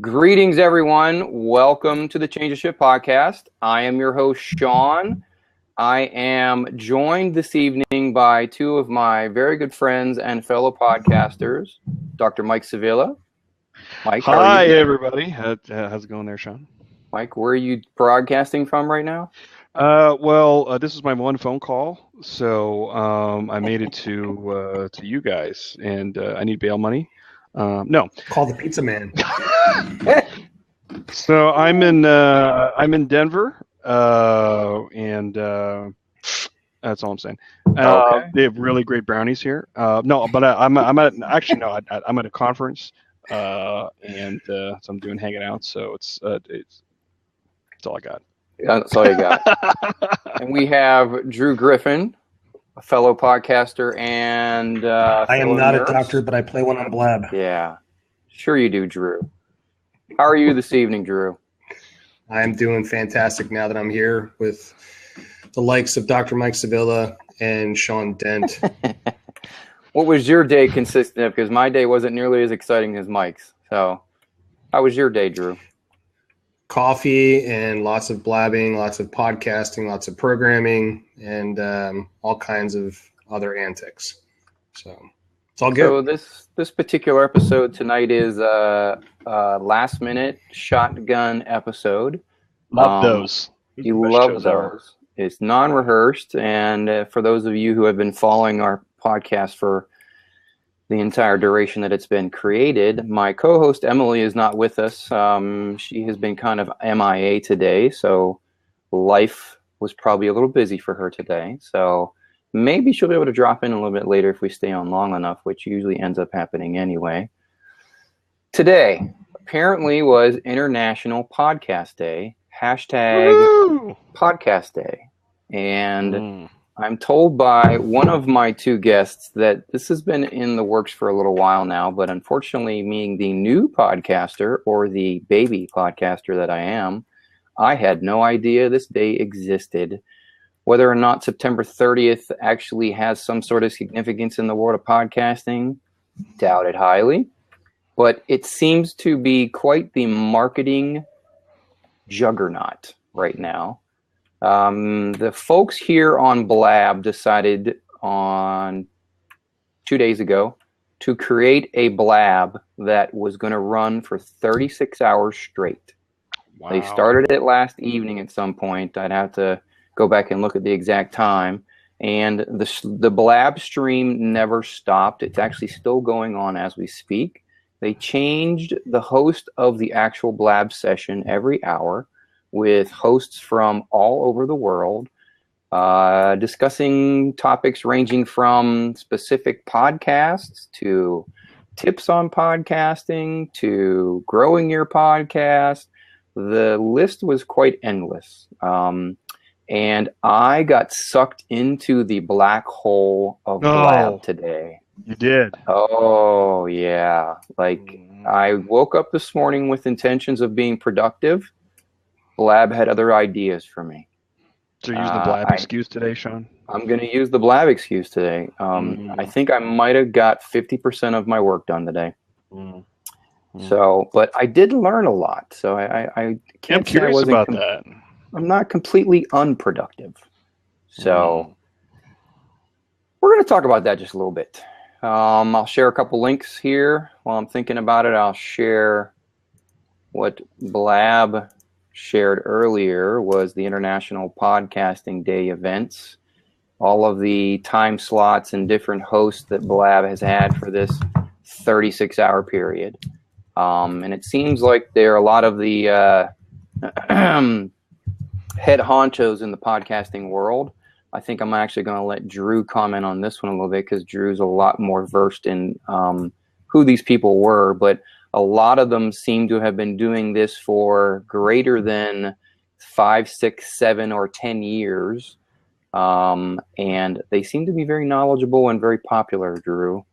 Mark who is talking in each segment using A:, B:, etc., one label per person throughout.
A: Greetings, everyone. Welcome to the Change of Shift podcast. I am your host, Sean. I am joined this evening by two of my very good friends and fellow podcasters, Dr. Mike Sevilla. Mike,
B: hi, everybody. How's it going there, Sean?
A: Mike, where are you broadcasting from right now?
B: This is my one phone call, so I made it to you guys, and I need bail money. No,
C: call the pizza man.
B: So I'm in Denver, and that's all I'm saying.
A: Okay.
B: They have really great brownies here. No, but I'm at a conference, and so I'm doing hanging out. So it's all I got.
A: That's all you got. And we have Drew Griffin, a fellow podcaster, and
C: I am not a doctor, but I play one on Blab.
A: Yeah, sure you do, Drew. How are you this evening, Drew?
C: I am doing fantastic now that I'm here with the likes of Dr. Mike Sevilla and Sean Dent.
A: What was your day consistent of? Because my day wasn't nearly as exciting as Mike's. So how was your day, Drew?
C: Coffee and lots of blabbing, lots of podcasting, lots of programming, and all kinds of other antics. So it's all good.
A: So this particular episode tonight is a last minute shotgun episode.
B: Love those.
A: You love those. It's non-rehearsed, and for those of you who have been following our podcast for the entire duration that it's been created, my co-host Emily is not with us. She has been kind of MIA today, so life was probably a little busy for her today. So maybe she'll be able to drop in a little bit later if we stay on long enough, which usually ends up happening anyway. Today, apparently, was International Podcast Day, hashtag Podcast Day. And I'm told by one of my two guests that this has been in the works for a little while now, but unfortunately, being the new podcaster or the baby podcaster that I am, I had no idea this day existed. Whether or not September 30th actually has some sort of significance in the world of podcasting, doubt it highly. But it seems to be quite the marketing juggernaut right now. The folks here on Blab decided on 2 days ago to create a Blab that was going to run for 36 hours straight. Wow. They started it last evening at some point. I'd have to go back and look at the exact time. And the Blab stream never stopped. It's actually still going on as we speak. They changed the host of the actual Blab session every hour with hosts from all over the world, discussing topics ranging from specific podcasts to tips on podcasting to growing your podcast. The list was quite endless. And I got sucked into the black hole of Blab today.
B: You did?
A: Oh, yeah. I woke up this morning with intentions of being productive. Blab had other ideas for me.
B: So you're using the Blab excuse today, Sean?
A: I'm going to use the Blab excuse today. I think I might have got 50% of my work done today. So, but I did learn a lot. So I can't.
B: I'm curious about that.
A: I'm not completely unproductive. So we're going to talk about that just a little bit. I'll share a couple links here while I'm thinking about it. I'll share what Blab shared earlier was the International Podcasting Day events, all of the time slots and different hosts that Blab has had for this 36-hour period. And it seems like there are a lot of the head honchos in the podcasting world. I think I'm actually going to let Drew comment on this one a little bit because Drew's a lot more versed in who these people were, but a lot of them seem to have been doing this for greater than 5, 6, 7, or 10 years. And they seem to be very knowledgeable and very popular, Drew.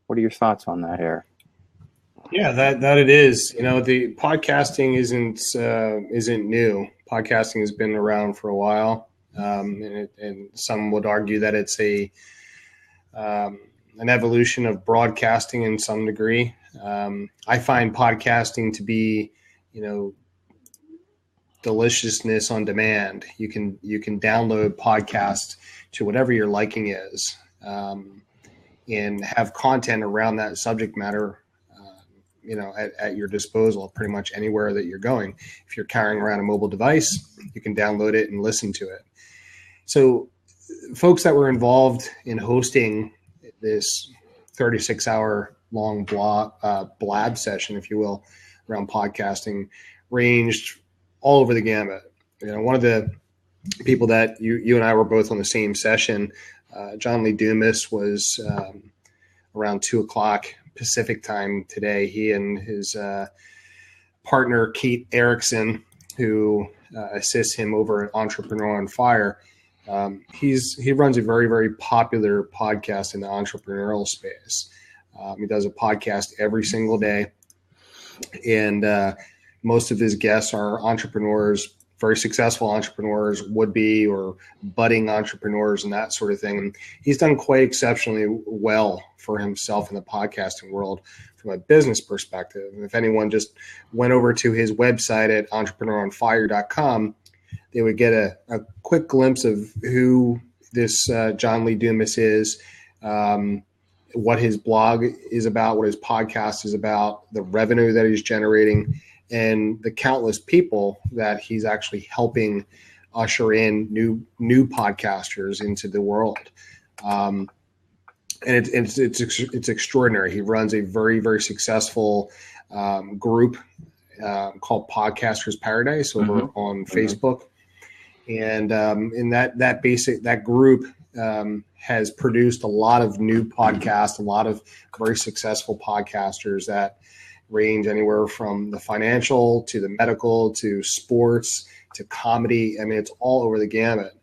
A: What are your thoughts on that here?
C: Yeah, that it is. You know, the podcasting isn't new. Podcasting has been around for a while. And some would argue that it's an evolution of broadcasting in some degree. I find podcasting to be deliciousness on demand. You can download podcasts to whatever your liking is, and have content around that subject matter, at your disposal pretty much anywhere that you're going. If you're carrying around a mobile device, you can download it and listen to it. So folks that were involved in hosting this 36-hour long Blab session, if you will, around podcasting ranged all over the gamut. One of the people that you and I were both on the same session, John Lee Dumas, was around 2:00 Pacific time today. He and his partner, Keith Erickson, who assists him over at Entrepreneur on Fire, he runs a very, very popular podcast in the entrepreneurial space. He does a podcast every single day, and most of his guests are entrepreneurs, very successful entrepreneurs, would-be or budding entrepreneurs, and that sort of thing. And he's done quite exceptionally well for himself in the podcasting world from a business perspective. And if anyone just went over to his website at entrepreneuronfire.com, they would get a quick glimpse of who this John Lee Dumas is, what his blog is about, what his podcast is about, the revenue that he's generating, and the countless people that he's actually helping usher in new podcasters into the world. And it's extraordinary. He runs a very, very successul group called Podcasters Paradise over on Facebook. And in that group has produced a lot of new podcasts, a lot of very successful podcasters that range anywhere from the financial to the medical to sports to comedy. I mean, it's all over the gamut.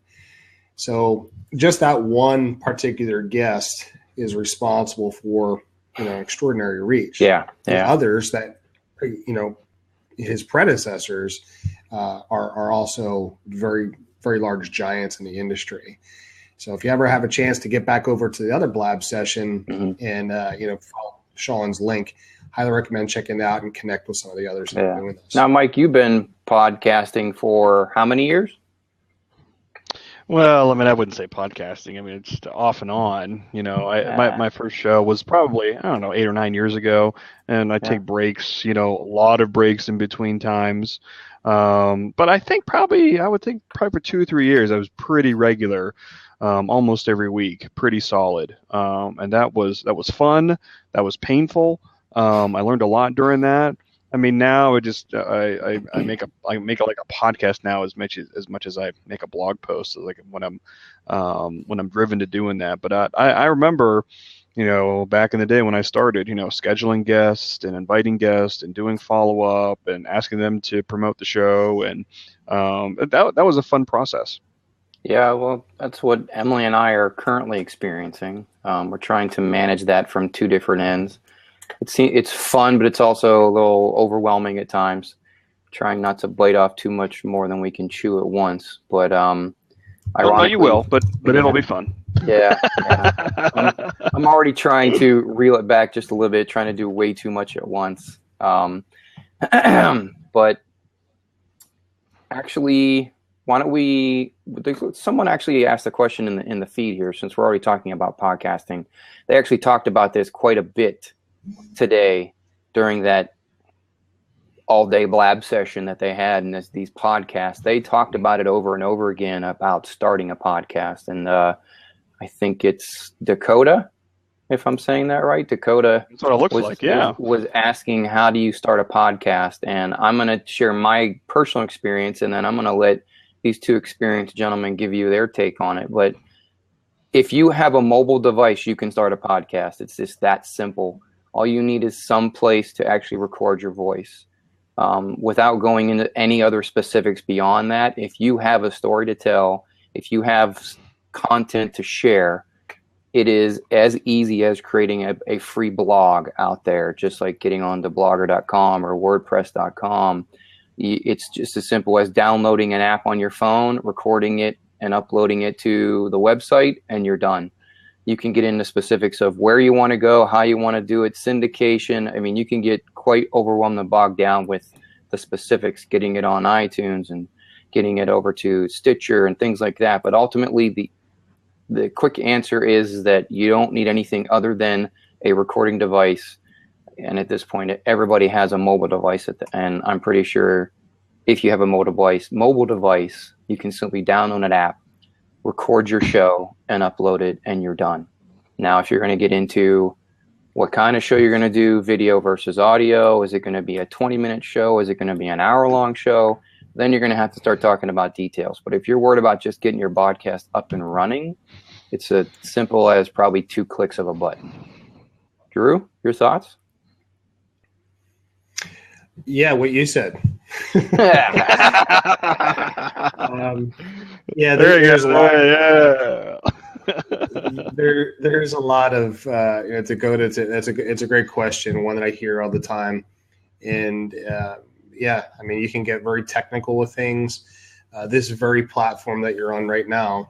C: So just that one particular guest is responsible for, extraordinary reach.
A: Yeah.
C: And others that, his predecessors are also very, very large giants in the industry. So if you ever have a chance to get back over to the other Blab session and, follow Sean's link, highly recommend checking it out and connect with some of the others that are doing this.
A: Now, Mike, you've been podcasting for how many years?
B: Well, I mean, I wouldn't say podcasting. I mean, it's off and on. My first show was probably, 8 or 9 years ago, and I take breaks, a lot of breaks in between times. But I think probably for 2 or 3 years, I was pretty regular, almost every week, pretty solid. And that was fun. That was painful. I learned a lot during that. I mean, now I make a podcast now as much as I make a blog post, like when I'm driven to doing that. But I remember, back in the day when I started, scheduling guests and inviting guests and doing follow up and asking them to promote the show, and that was a fun process.
A: Yeah, well, that's what Emily and I are currently experiencing. We're trying to manage that from two different ends. It's fun, but it's also a little overwhelming at times. Trying not to bite off too much more than we can chew at once. But
B: well, you will, but it'll be fun.
A: Yeah. I'm already trying to reel it back just a little bit, trying to do way too much at once. But actually, why don't we? Someone actually asked a question in the feed here, since we're already talking about podcasting. They actually talked about this quite a bit today during that all-day Blab session that they had, and these podcasts. They talked about it over and over again about starting a podcast, and I think it's Dakota, if I'm saying that right. Dakota,
B: that's what it looks like. Yeah,
A: was asking, how do you start a podcast? And I'm going to share my personal experience, and then I'm going to let these two experienced gentlemen give you their take on it. But if you have a mobile device, you can start a podcast. It's just that simple. All you need is some place to actually record your voice. Without going into any other specifics beyond that, if you have a story to tell, if you have content to share, it is as easy as creating a free blog out there, just like getting onto blogger.com or wordpress.com. It's just as simple as downloading an app on your phone, recording it, and uploading it to the website, and you're done. You can get into specifics of where you want to go, how you want to do it, syndication. I mean, you can get quite overwhelmed and bogged down with the specifics, getting it on iTunes and getting it over to Stitcher and things like that. But ultimately, the quick answer is that you don't need anything other than a recording device. And at this point, everybody has a mobile device and I'm pretty sure if you have a mobile device, you can simply download an app, record your show, and upload it, and you're done. Now, if you're going to get into what kind of show you're going to do, video versus audio, is it going to be a 20-minute show? Is it going to be an hour-long show? Then you're going to have to start talking about details. But if you're worried about just getting your podcast up and running, it's as simple as probably 2 clicks of a button. Drew, your thoughts?
C: Yeah, what you said. There's a lot. There's a lot of Dakota. It's a great question, one that I hear all the time, and I mean, you can get very technical with things. This very platform that you're on right now,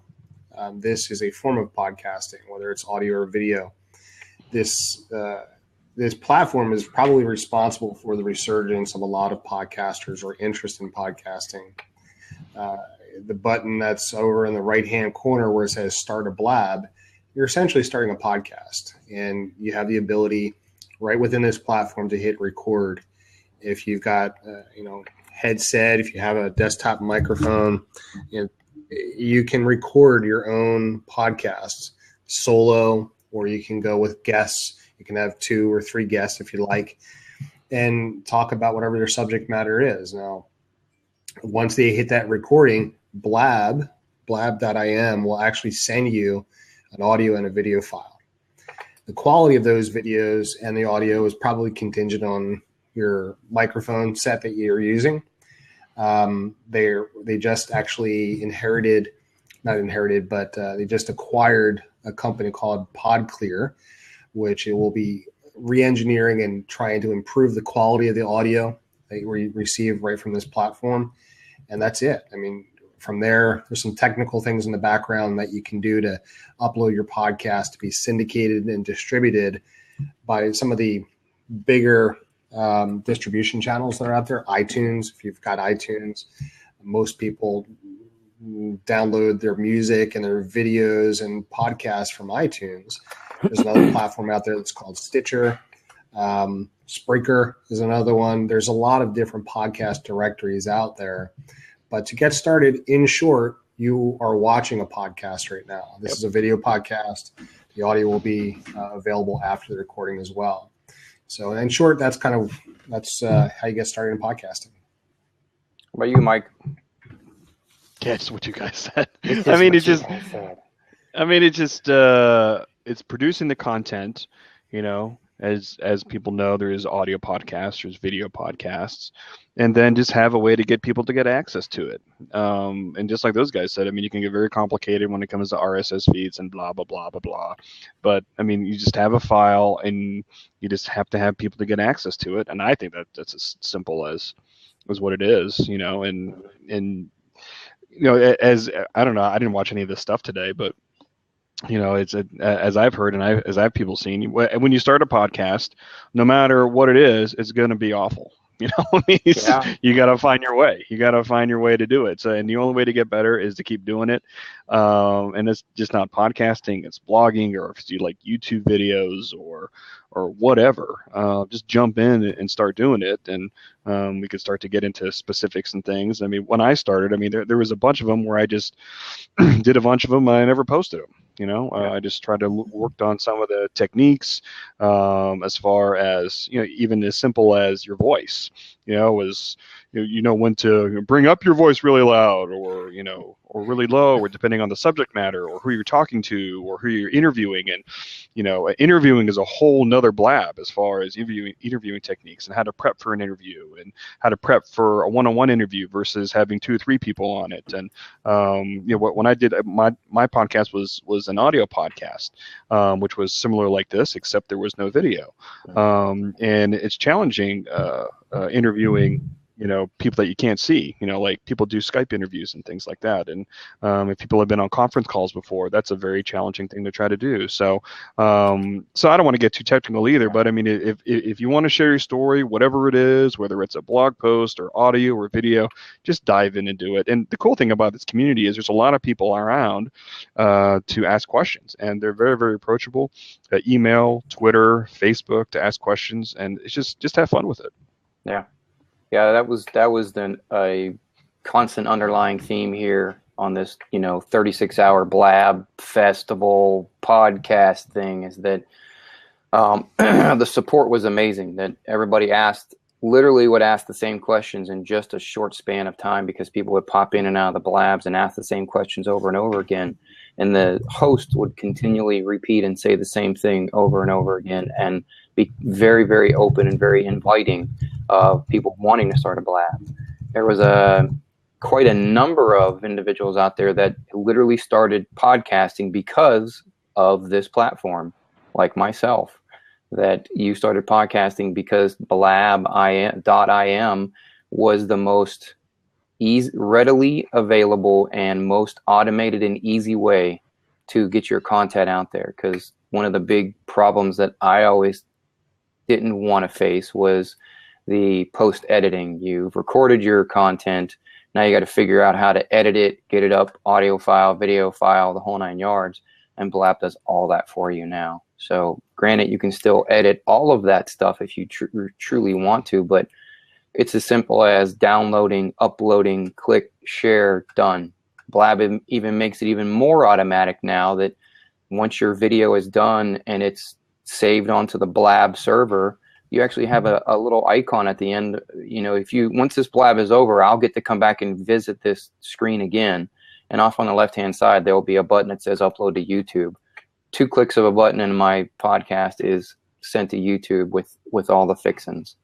C: this is a form of podcasting, whether it's audio or video. This platform is probably responsible for the resurgence of a lot of podcasters or interest in podcasting. The button that's over in the right-hand corner where it says Start a Blab, you're essentially starting a podcast. And you have the ability right within this platform to hit record. If you've got, headset, if you have a desktop microphone, you can record your own podcasts solo, or you can go with guests. You can have 2 or 3 guests if you like, and talk about whatever their subject matter is. Now, once they hit that recording, blab.im will actually send you an audio and a video file. The quality of those videos and the audio is probably contingent on your microphone set that you're using. They just actually they just acquired a company called Podclear, which it will be re-engineering and trying to improve the quality of the audio that you receive right from this platform. And that's it. I mean, from there's some technical things in the background that you can do to upload your podcast to be syndicated and distributed by some of the bigger distribution channels that are out there. iTunes, if you've got iTunes, most people download their music and their videos and podcasts from iTunes. There's another platform out there that's called Stitcher. Spreaker is another one. There's a lot of different podcast directories out there. But to get started, in short, you are watching a podcast right now. This is a video podcast. The audio will be available after the recording as well. So in short, that's how you get started in podcasting.
A: What about you, Mike?
B: Yeah, it's what you guys said. It's producing the content, as people know, there is audio podcasts, there's video podcasts, and then just have a way to get people to get access to it. And just like those guys said, I mean, you can get very complicated when it comes to RSS feeds and blah, blah, blah, blah, blah. But, I mean, you just have a file and you just have to have people to get access to it. And I think that's as simple as what it is, as I don't know, I didn't watch any of this stuff today, but it's as I've heard and as I've people seen, when you start a podcast, no matter what it is, it's going to be awful. You got to find your way. You got to find your way to do it. So, and the only way to get better is to keep doing it. And it's just not podcasting; it's blogging, or if you like YouTube videos or whatever. Just jump in and start doing it, and we could start to get into specifics and things. I mean, when I started, there was a bunch of them where I just did a bunch of them. I never posted them. I just tried to work on some of the techniques, as far as, even as simple as your voice, was, when to bring up your voice really loud or really low, or depending on the subject matter or who you're talking to or who you're interviewing. And, interviewing is a whole nother blab as far as interviewing techniques and how to prep for an interview and how to prep for a one-on-one interview versus having 2 or 3 people on it. And, when I did my podcast was an audio podcast, which was similar like this, except there was no video. And it's challenging, interviewing people that you can't see, like people do Skype interviews and things like that. And if people have been on conference calls before, that's a very challenging thing to try to do. So so I don't want to get too technical either, but I mean, if you want to share your story, whatever it is, whether it's a blog post or audio or video, just dive in and do it. And the cool thing about this community is there's a lot of people around to ask questions, and they're very, very approachable. Email, Twitter, Facebook to ask questions, and it's just have fun with it.
A: Yeah, that was then a constant underlying theme here on this, 36-hour Blab festival podcast thing, is that the support was amazing. That everybody would ask the same questions in just a short span of time, because people would pop in and out of the Blabs and ask the same questions over and over again. And the host would continually repeat and say the same thing over and over again, and be very, very open and very inviting of people wanting to start a Blab. There was quite a number of individuals out there that literally started podcasting because of this platform, like myself, that you started podcasting because Blab.im was the most readily available and most automated and easy way to get your content out there. Because one of the big problems that I always didn't want to face was the post editing. You've recorded your content, now you got to figure out how to edit it, get it up, audio file, video file, the whole 9 yards, and Blab does all that for you now. So granted, you can still edit all of that stuff if you truly want to, but it's as simple as downloading, uploading, click, share, done. Blab even makes it even more automatic now, that once your video is done and it's saved onto the Blab server, you actually have a little icon at the end. Once this Blab is over, I'll get to come back and visit this screen again, and off on the left-hand side, there will be a button that says upload to YouTube. 2 clicks of a button and my podcast is sent to YouTube with all the fixins,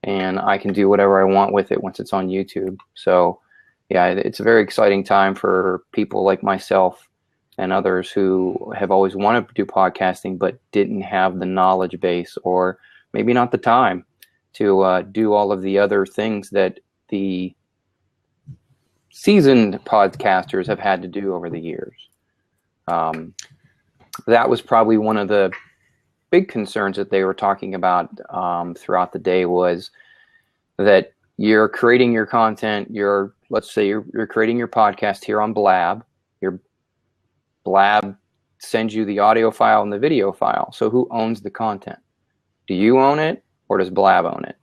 A: and I can do whatever I want with it once it's on YouTube. So yeah, it's a very exciting time for people like myself and others who have always wanted to do podcasting but didn't have the knowledge base, or maybe not the time to do all of the other things that the seasoned podcasters have had to do over the years. That was probably one of the big concerns that they were talking about throughout the day, was that you're creating your content. Let's say you're creating your podcast here on Blab. Your Blab sends you the audio file and the video file. So who owns the content? Do you own it, or does Blab own it?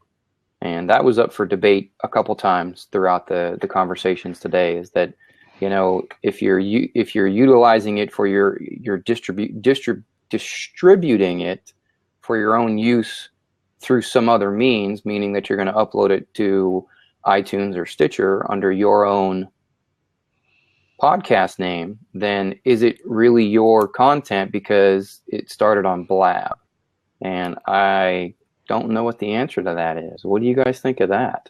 A: And that was up for debate a couple times throughout the conversations today, is that, if you're utilizing it for your distributing it for your own use through some other means, meaning that you're going to upload it to iTunes or Stitcher under your own podcast name, then is it really your content because it started on Blab? And I don't know what the answer to that is. What do you guys think of that?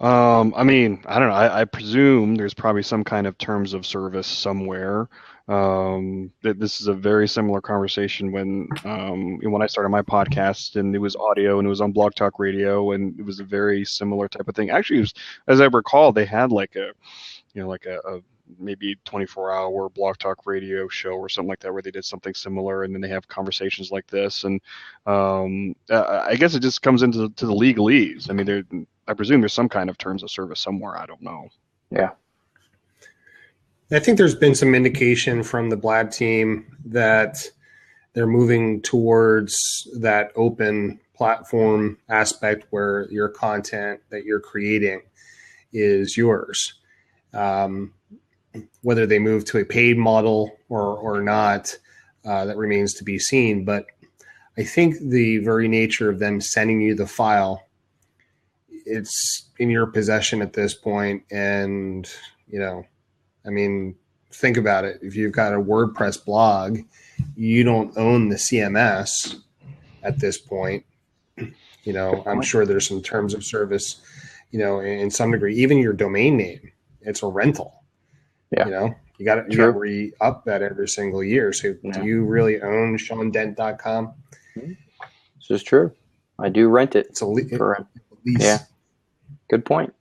B: I mean, I don't know. I presume there's probably some kind of terms of service somewhere. This is a very similar conversation when I started my podcast, and it was audio and it was on Blog Talk Radio, and it was a very similar type of thing. Actually, it was, as I recall, they had like a maybe 24-hour Blog Talk Radio show or something like that, where they did something similar, and then they have conversations like this. And I guess it just comes into the legalese. I mean, I presume there's some kind of terms of service somewhere. I don't know.
A: Yeah.
C: I think there's been some indication from the Blab team that they're moving towards that open platform aspect where your content that you're creating is yours. Whether they move to a paid model or not, that remains to be seen. But I think the very nature of them sending you the file, it's in your possession at this point. And, think about it. If you've got a WordPress blog, you don't own the CMS at this point. I'm sure there's some terms of service, in some degree. Even your domain name, it's a rental.
A: Yeah.
C: You got to re-up that every single year. So do you really own SeanDent.com?
A: This is true. I do rent it.
C: It's a lease.
A: Yeah, good point.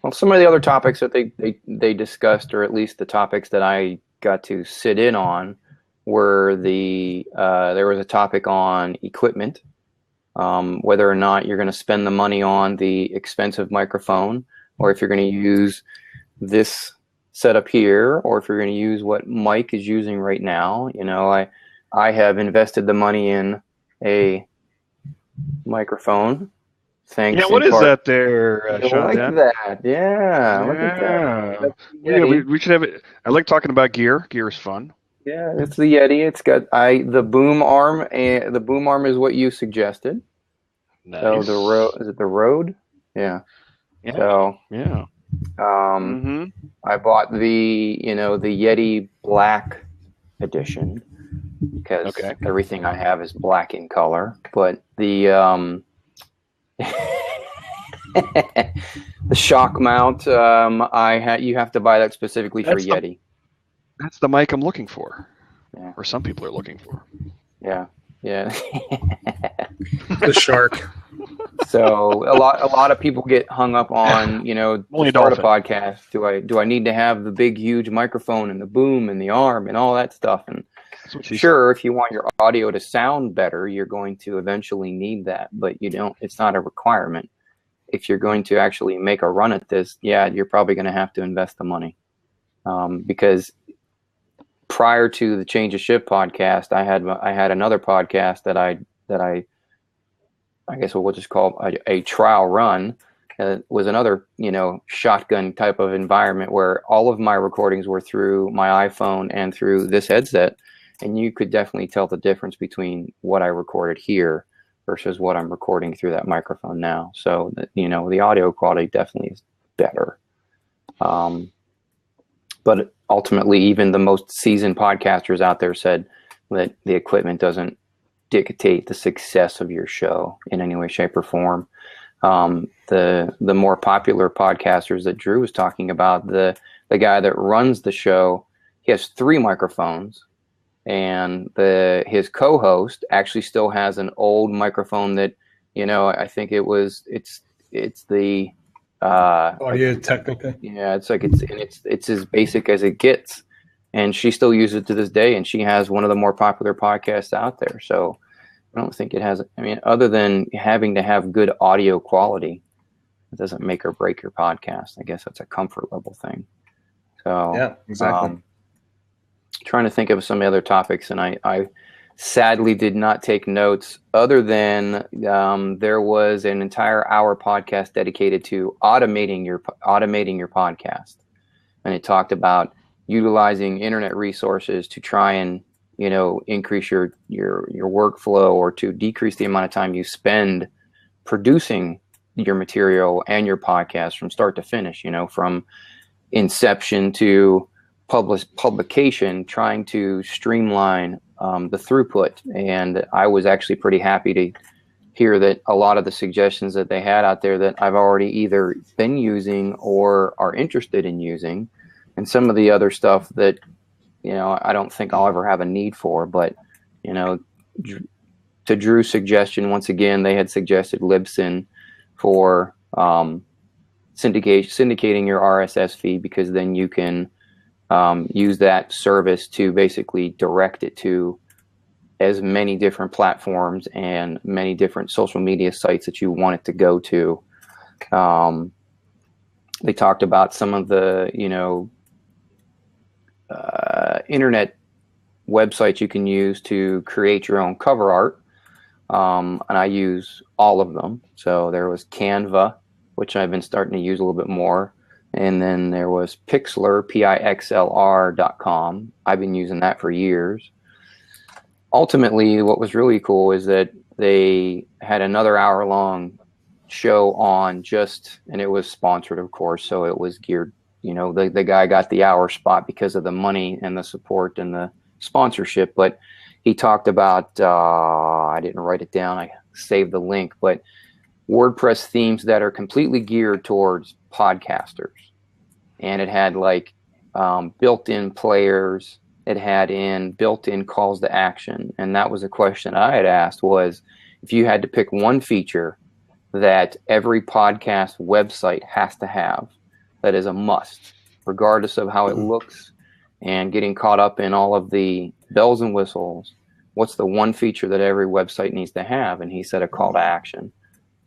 A: Well, some of the other topics that they discussed, or at least the topics that I got to sit in on, were there was a topic on equipment, whether or not you're going to spend the money on the expensive microphone, or if you're going to use this setup here, or if you're going to use what Mike is using right now. I have invested the money in a microphone. Thanks.
B: Yeah, what is that there, Sean?
A: I like that. Yeah, look at that.
B: Yeah, we should have it. I like talking about gear. Gear is fun.
A: Yeah, it's the Yeti. It's got the boom arm, and the boom arm is what you suggested.
B: Nice.
A: So the Rode, is it the Rode? Yeah. So
B: yeah.
A: I bought the Yeti Black edition because everything I have is black in color, but the the shock mount, you have to buy that specifically for Yeti.
B: That's the mic I'm looking for.
A: Yeah.
B: Or some people are looking for.
A: Yeah.
C: The shark.
A: So a lot of people get hung up on, to start a podcast. Do I need to have the big huge microphone and the boom and the arm and all that stuff? And sure, if you want your audio to sound better, you're going to eventually need that, but it's not a requirement. If you're going to actually make a run at this, you're probably going to have to invest the money. Because prior to the Change of Shift podcast, I had another podcast that I guess we'll just call a trial run. Was another shotgun type of environment where all of my recordings were through my iPhone and through this headset, and you could definitely tell the difference between what I recorded here versus what I'm recording through that microphone now. So the audio quality definitely is better. But ultimately, even the most seasoned podcasters out there said that the equipment doesn't dictate the success of your show in any way, shape, or form. The more popular podcasters that Drew was talking about, the guy that runs the show, he has 3 microphones, and his co-host actually still has an old microphone that, I think it's the
C: Audio Technica.
A: Yeah, it's as basic as it gets, and she still uses it to this day, and she has one of the more popular podcasts out there. So I don't think it has. I mean, other than having to have good audio quality, it doesn't make or break your podcast. I guess that's a comfort level thing. So
C: yeah, exactly.
A: Trying to think of some other topics, and I sadly did not take notes, other than there was an entire hour podcast dedicated to automating your podcast, and it talked about utilizing internet resources to try and increase your workflow, or to decrease the amount of time you spend producing your material and your podcast from start to finish, from inception to publication, trying to streamline the throughput. And I was actually pretty happy to hear that a lot of the suggestions that they had out there that I've already either been using or are interested in using, and some of the other stuff that I don't think I'll ever have a need for. But to Drew's suggestion, once again, they had suggested Libsyn for syndicating your RSS feed, because then you can use that service to basically direct it to as many different platforms and many different social media sites that you want it to go to. They talked about some of the internet websites you can use to create your own cover art, and I use all of them. So there was Canva, which I've been starting to use a little bit more. And then there was Pixlr, Pixlr.com. I've been using that for years. Ultimately, what was really cool is that they had another hour-long show on and it was sponsored, of course, so it was geared, the guy got the hour spot because of the money and the support and the sponsorship. But he talked about, I didn't write it down, I saved the link, but WordPress themes that are completely geared towards podcasters. And it had built-in players, it had built-in calls to action. And that was a question I had asked was, if you had to pick one feature that every podcast website has to have, that is a must, regardless of how it looks and getting caught up in all of the bells and whistles, what's the one feature that every website needs to have? And he said a call to action.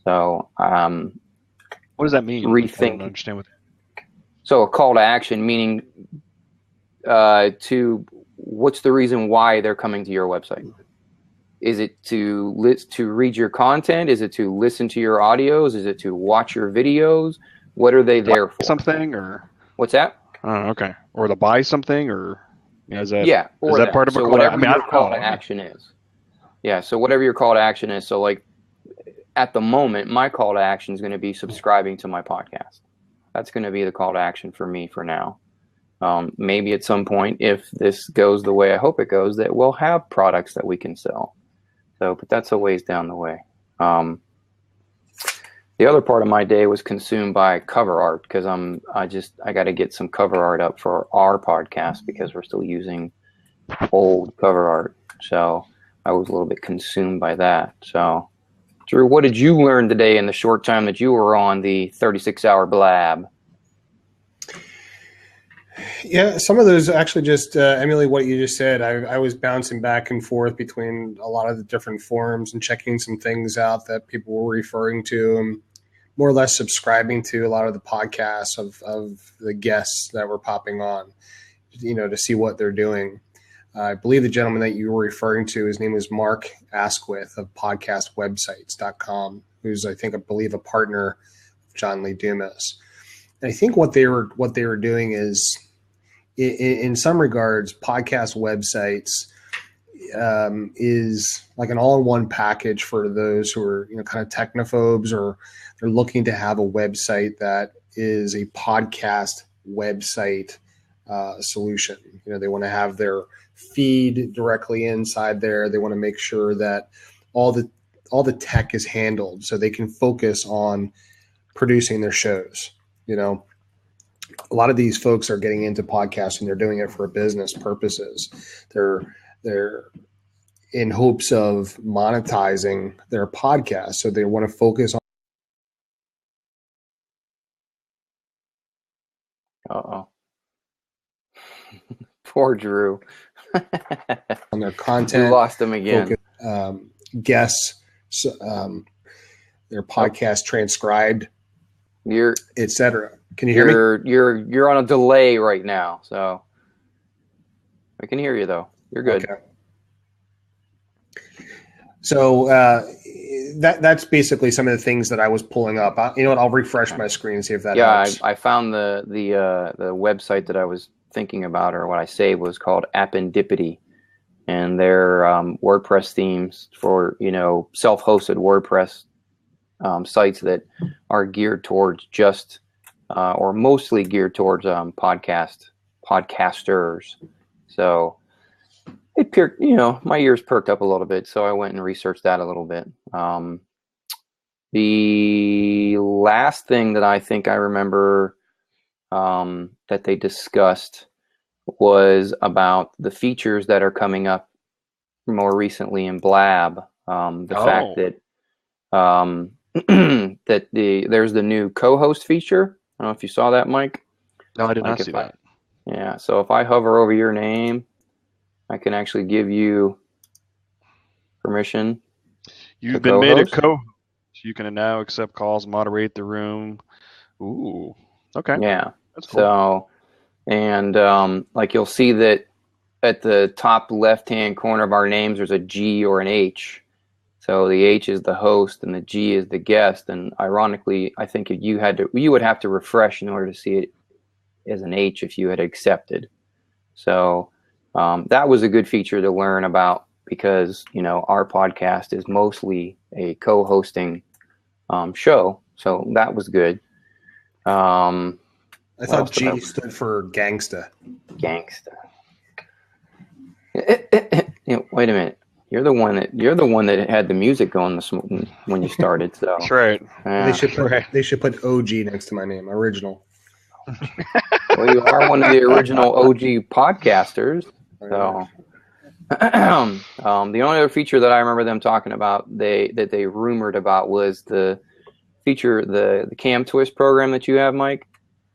A: So
B: what does that mean?
A: Rethink.
B: I don't understand what.
A: So a call to action, meaning to what's the reason why they're coming to your website? Is it to read your content? Is it to listen to your audios? Is it to watch your videos? What are they there for?
B: Something or
A: what's that?
B: Oh, okay. Or to buy something, or is that
A: or
B: is that part of a
A: so
B: call?
A: whatever
B: I mean,
A: your call to action is. Yeah. So whatever your call to action is. So like at the moment, my call to action is going to be subscribing to my podcast. That's going to be the call to action for me for now. Maybe at some point, if this goes the way I hope it goes, that we'll have products that we can sell. So, but that's a ways down the way. The other part of my day was consumed by cover art because I got to get some cover art up for our podcast because we're still using old cover art. So I was a little bit consumed by that. So, Drew, what did you learn today in the short time that you were on the 36-hour Blab?
C: Yeah, some of those actually just emulate what you just said. I was bouncing back and forth between a lot of the different forums and checking some things out that people were referring to and more or less subscribing to a lot of the podcasts of the guests that were popping on, to see what they're doing. I believe the gentleman that you were referring to, his name was Mark Asquith of podcastwebsites.com, who's, I believe a partner of John Lee Dumas. And I think what they were doing is, in some regards, podcast websites is like an all-in-one package for those who are kind of technophobes, or they're looking to have a website that is a podcast website solution. They want to have their feed directly inside there. They want to make sure that all the tech is handled so they can focus on producing their shows. A lot of these folks are getting into podcasting. They're doing it for business purposes. They're in hopes of monetizing their podcast. So they want to focus on.
A: Uh-oh. Poor Drew.
C: On their content.
A: We lost him again.
C: Focus, guests, their podcast transcribed, etc. Can you hear me?
A: You're on a delay right now, so I can hear you though. You're good.
C: Okay. So that's basically some of the things that I was pulling up. I'll refresh my screen and see if that helps.
A: I found the website that I was thinking about, or what I saved, was called Appendipity, and they're WordPress themes for self-hosted WordPress sites that are geared towards just or mostly geared towards podcasters. So my ears perked up a little bit, so I went and researched that a little bit. The last thing that I think I remember that they discussed was about the features that are coming up more recently in Blab. Fact that that there's the new co-host feature. I don't know if you saw that, Mike.
B: No, I did not see that.
A: Yeah, so if I hover over your name, I can actually give you permission.
B: You've been made a co-host. You can now accept calls, moderate the room. Ooh, okay.
A: Yeah,
B: that's cool.
A: So, and you'll see that at the top left-hand corner of our names, there's a G or an H. So the H is the host and the G is the guest. And ironically, I think if you would have to refresh in order to see it as an H if you had accepted. So that was a good feature to learn about because, our podcast is mostly a co-hosting show. So that was good.
C: I thought G stood for gangsta.
A: Gangsta. Wait a minute. You're the one that had the music going this morning when you started. So
B: that's right.
C: They should put OG next to my name, original.
A: Well, you are one of the original OG podcasters. So The only other feature that I remember them talking about, that they rumored about, was the feature, the Cam Twist program that you have, Mike.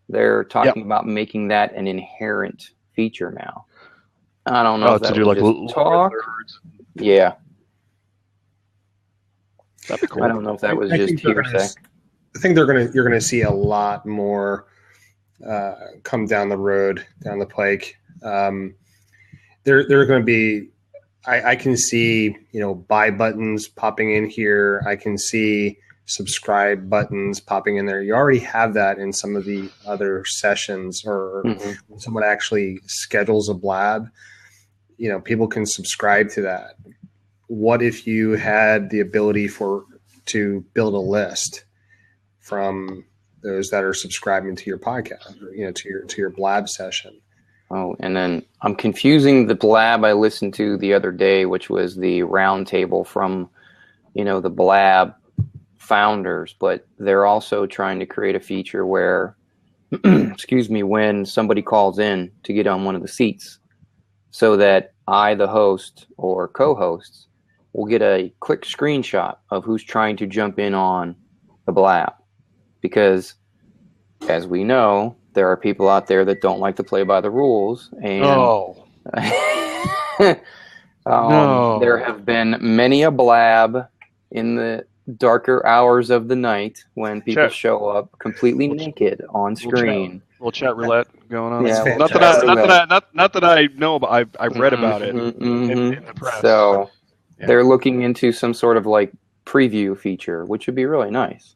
A: They're talking about making that an inherent feature now. I don't know if that
B: to do
A: was
B: like
A: just talk. Yeah.
B: That'd be cool.
A: I don't know if that was just hearsay.
C: I think you're gonna see a lot more come down the road, down the pike. There are going to be. I can see, buy buttons popping in here. I can see subscribe buttons popping in there. You already have that in some of the other sessions, or when someone actually schedules a Blab, people can subscribe to that. What if you had the ability to build a list from those that are subscribing to your podcast, or, to your Blab session?
A: Oh, and then I'm confusing the Blab I listened to the other day, which was the roundtable from, the Blab founders, but they're also trying to create a feature where, excuse me, when somebody calls in to get on one of the seats, so that I, the host or co-hosts, will get a quick screenshot of who's trying to jump in on the Blab. Because, as we know, there are people out there that don't like to play by the rules, and there have been many a Blab in the darker hours of the night when people show up completely naked on screen.
B: Little chat roulette going on.
A: Yeah,
B: not that I know, but I've read about it in the press.
A: So they're looking into some sort of like preview feature, which would be really nice.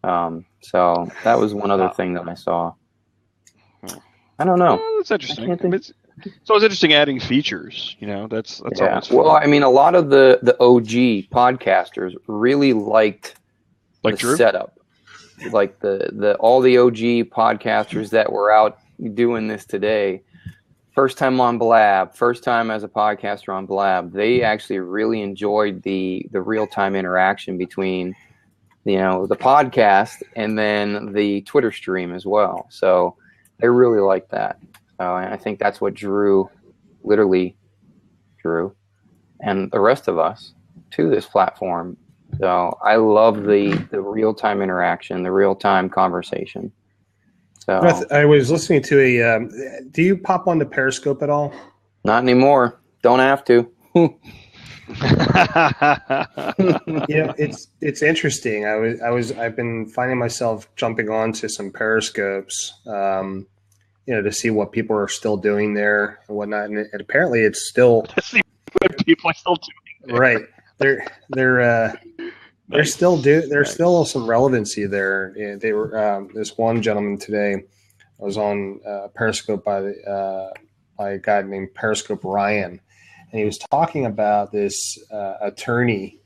A: So that was one other thing that I saw. I don't know.
B: That's interesting. It's always interesting adding features. That's always fun.
A: Well, I mean, a lot of the OG podcasters really liked the
B: Drew?
A: setup. Like all the OG podcasters that were out doing this today, first time on Blab, first time as a podcaster on Blab, they actually really enjoyed the real-time interaction between the podcast and then the Twitter stream as well. So they really like that. And I think that's what literally drew, and the rest of us to this platform. So I love the real-time interaction, the real-time conversation. So
C: I was listening to do you pop onto Periscope at all?
A: Not anymore. Don't have to.
C: It's interesting. I've been finding myself jumping onto some Periscopes, to see what people are still doing there and whatnot. And apparently, it's still
B: people are still doing
C: right. There's still some relevancy there. They were this one gentleman today was on Periscope by a guy named Periscope Ryan. And he was talking about this attorney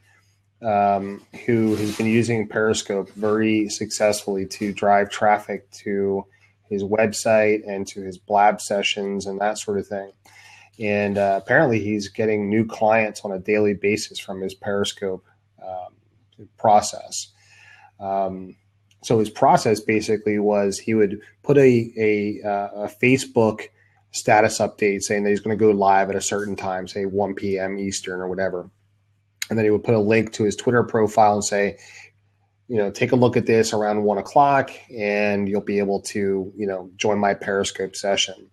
C: who has been using Periscope very successfully to drive traffic to his website and to his Blab sessions and that sort of thing. And apparently he's getting new clients on a daily basis from his Periscope process. So his process basically was he would put a Facebook status update saying that he's going to go live at a certain time, say 1 p.m. Eastern or whatever. And then he would put a link to his Twitter profile and say, take a look at this around 1 o'clock and you'll be able to, join my Periscope session.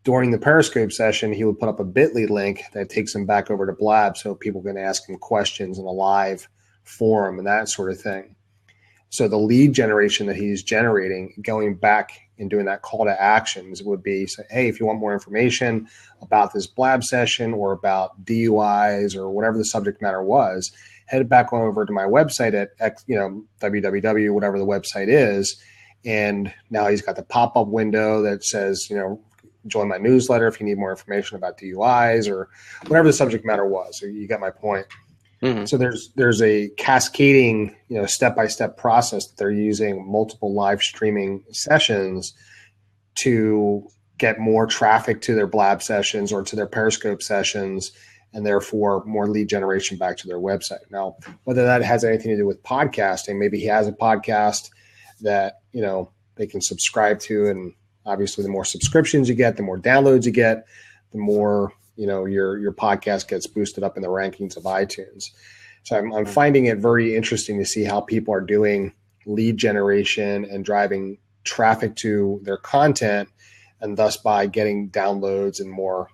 C: During the Periscope session, he would put up a bit.ly link that takes him back over to Blab so people can ask him questions in a live forum and that sort of thing. So the lead generation that he's generating, going back and doing that call to actions would be, say, hey, if you want more information about this Blab session or about DUIs or whatever the subject matter was, head back on over to my website at www, whatever the website is. And now he's got the pop-up window that says, join my newsletter if you need more information about DUIs or whatever the subject matter was. So you got my point. Mm-hmm. So there's a cascading, step-by-step process that they're using multiple live streaming sessions to get more traffic to their Blab sessions or to their Periscope sessions, and therefore more lead generation back to their website. Now, whether that has anything to do with podcasting, maybe he has a podcast that, they can subscribe to, and obviously the more subscriptions you get, the more downloads you get, the more, your podcast gets boosted up in the rankings of iTunes. So I'm finding it very interesting to see how people are doing lead generation and driving traffic to their content, and thus by getting downloads and more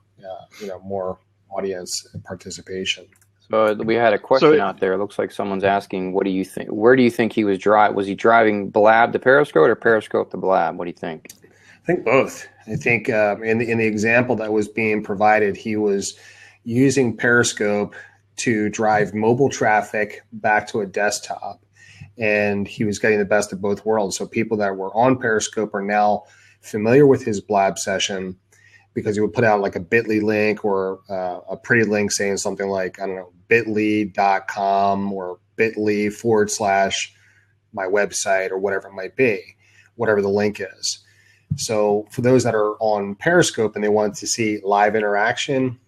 C: audience participation.
A: So we had a question out there. It looks like someone's asking, what do you think? Where do you think he was driving? Was he driving Blab to Periscope or Periscope to Blab? What do you think?
C: I think both. I think in the example that was being provided, he was using Periscope to drive mobile traffic back to a desktop, and he was getting the best of both worlds. So people that were on Periscope are now familiar with his Blab session, because he would put out like a bit.ly link or a pretty link saying something like, I don't know, bit.ly.com or bit.ly / my website or whatever it might be, whatever the link is. So for those that are on Periscope and they want to see live interaction,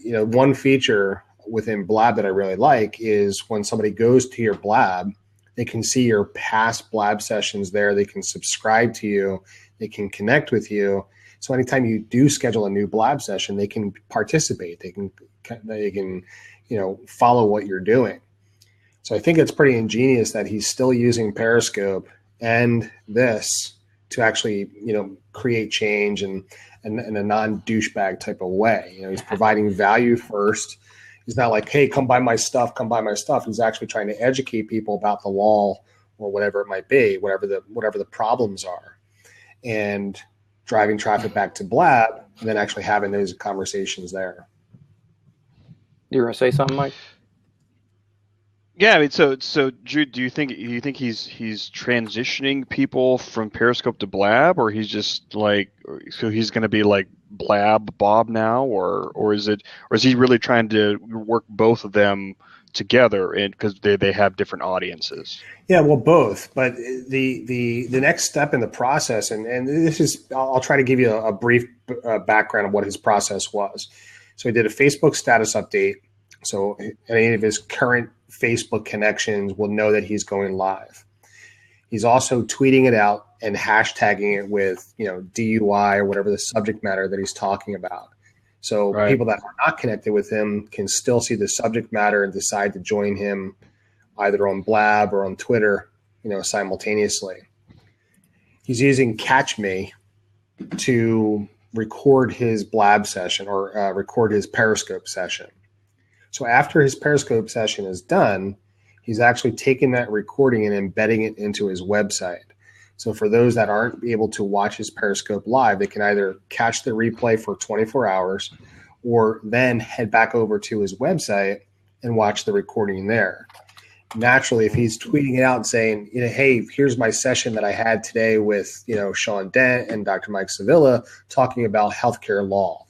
C: one feature within Blab that I really like is when somebody goes to your Blab, they can see your past Blab sessions there. They can subscribe to you. They can connect with you. So anytime you do schedule a new Blab session, they can participate. They can follow what you're doing. So I think it's pretty ingenious that he's still using Periscope and this to actually, create change and in a non-douchebag type of way. He's providing value first. He's not like, hey, come buy my stuff, come buy my stuff. He's actually trying to educate people about the law or whatever it might be, whatever the problems are, and driving traffic back to Blab, and then actually having those conversations there.
A: You want to say something, Mike?
B: Yeah, I mean, so Jude, do you think he's transitioning people from Periscope to Blab, or he's just like, so he's going to be like Blab Bob now, or is he really trying to work both of them together, and because they have different audiences?
C: Yeah, well, both. But the next step in the process, and this is, I'll try to give you a brief background of what his process was. So he did a Facebook status update. So any of his current Facebook connections will know that he's going live. He's also tweeting it out and hashtagging it with, DUI or whatever the subject matter that he's talking about. So people that are not connected with him can still see the subject matter and decide to join him either on Blab or on Twitter, simultaneously. He's using Catch Me to record his Blab session or record his Periscope session. So after his Periscope session is done, he's actually taking that recording and embedding it into his website. So for those that aren't able to watch his Periscope live, they can either catch the replay for 24 hours or then head back over to his website and watch the recording there. Naturally, if he's tweeting it out and saying, hey, here's my session that I had today with, Sean Dent and Dr. Mike Sevilla talking about healthcare law,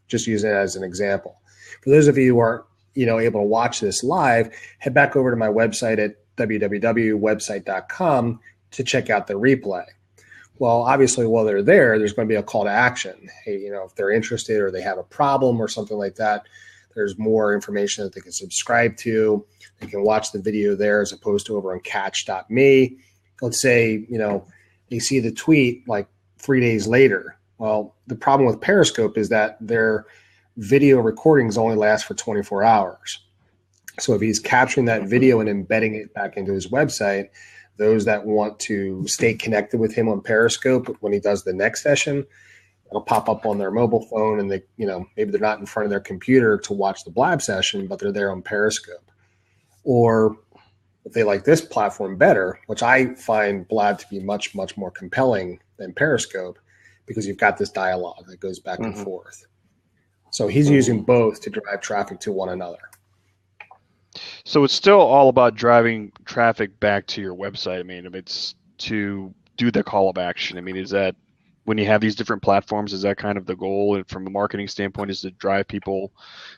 C: just use it as an example. For those of you who aren't, able to watch this live, head back over to my website at www.website.com to check out the replay. Well, obviously, while they're there, there's going to be a call to action. Hey, if they're interested or they have a problem or something like that, there's more information that they can subscribe to. They can watch the video there as opposed to over on catch.me. Let's say, they see the tweet like 3 days later. Well, the problem with Periscope is that their video recordings only last for 24 hours. So if he's capturing that video and embedding it back into his website, those that want to stay connected with him on Periscope when he does the next session, it'll pop up on their mobile phone, and they, maybe they're not in front of their computer to watch the Blab session, but they're there on Periscope. Or if they like this platform better, which I find Blab to be much, much more compelling than Periscope, because you've got this dialogue that goes back and forth. So he's using both to drive traffic to one another.
B: So it's still all about driving traffic back to your website. I mean, it's to do the call of action. I mean, is that when you have these different platforms, is that kind of the goal? And from a marketing standpoint, is to drive people?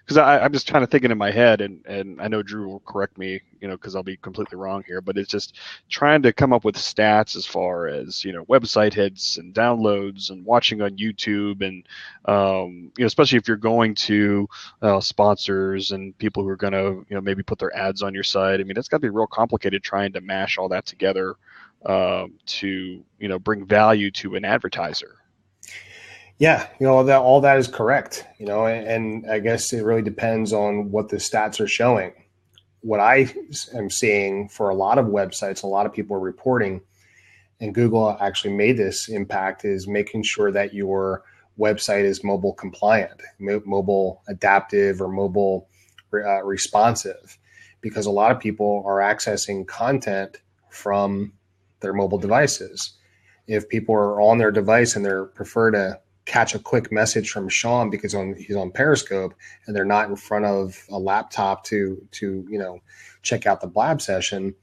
B: Because I'm just trying to think it in my head, and I know Drew will correct me, because I'll be completely wrong here, but it's just trying to come up with stats as far as, website hits and downloads and watching on YouTube, and, especially if you're going to sponsors and people who are going to, maybe put their ads on your site. I mean, it's got to be real complicated trying to mash all that together to bring value to an advertiser.
C: Yeah, that all that is correct. And I guess it really depends on what the stats are showing. What I am seeing for a lot of websites, a lot of people are reporting, and Google actually made this impact, is making sure that your website is mobile compliant, mobile adaptive, or mobile responsive, because a lot of people are accessing content from their mobile devices. If people are on their device and they prefer to catch a quick message from Sean because he's on Periscope, and they're not in front of a laptop to check out the Blab session,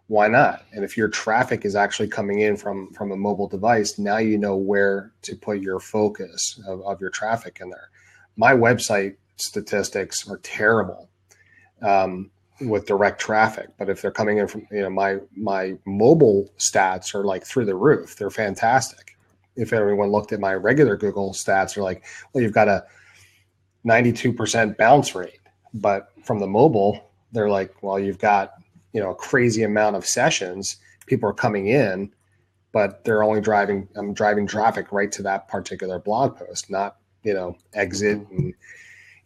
C: why not? And if your traffic is actually coming in from a mobile device, now you know where to put your focus of your traffic in there. My website statistics are terrible with direct traffic, but if they're coming in from my mobile stats are like through the roof. They're fantastic. If everyone looked at my regular Google stats, they're like, well, you've got a 92% bounce rate, but from the mobile, they're like, well, you've got a crazy amount of sessions. People are coming in, but they're only driving traffic right to that particular blog post, not exit and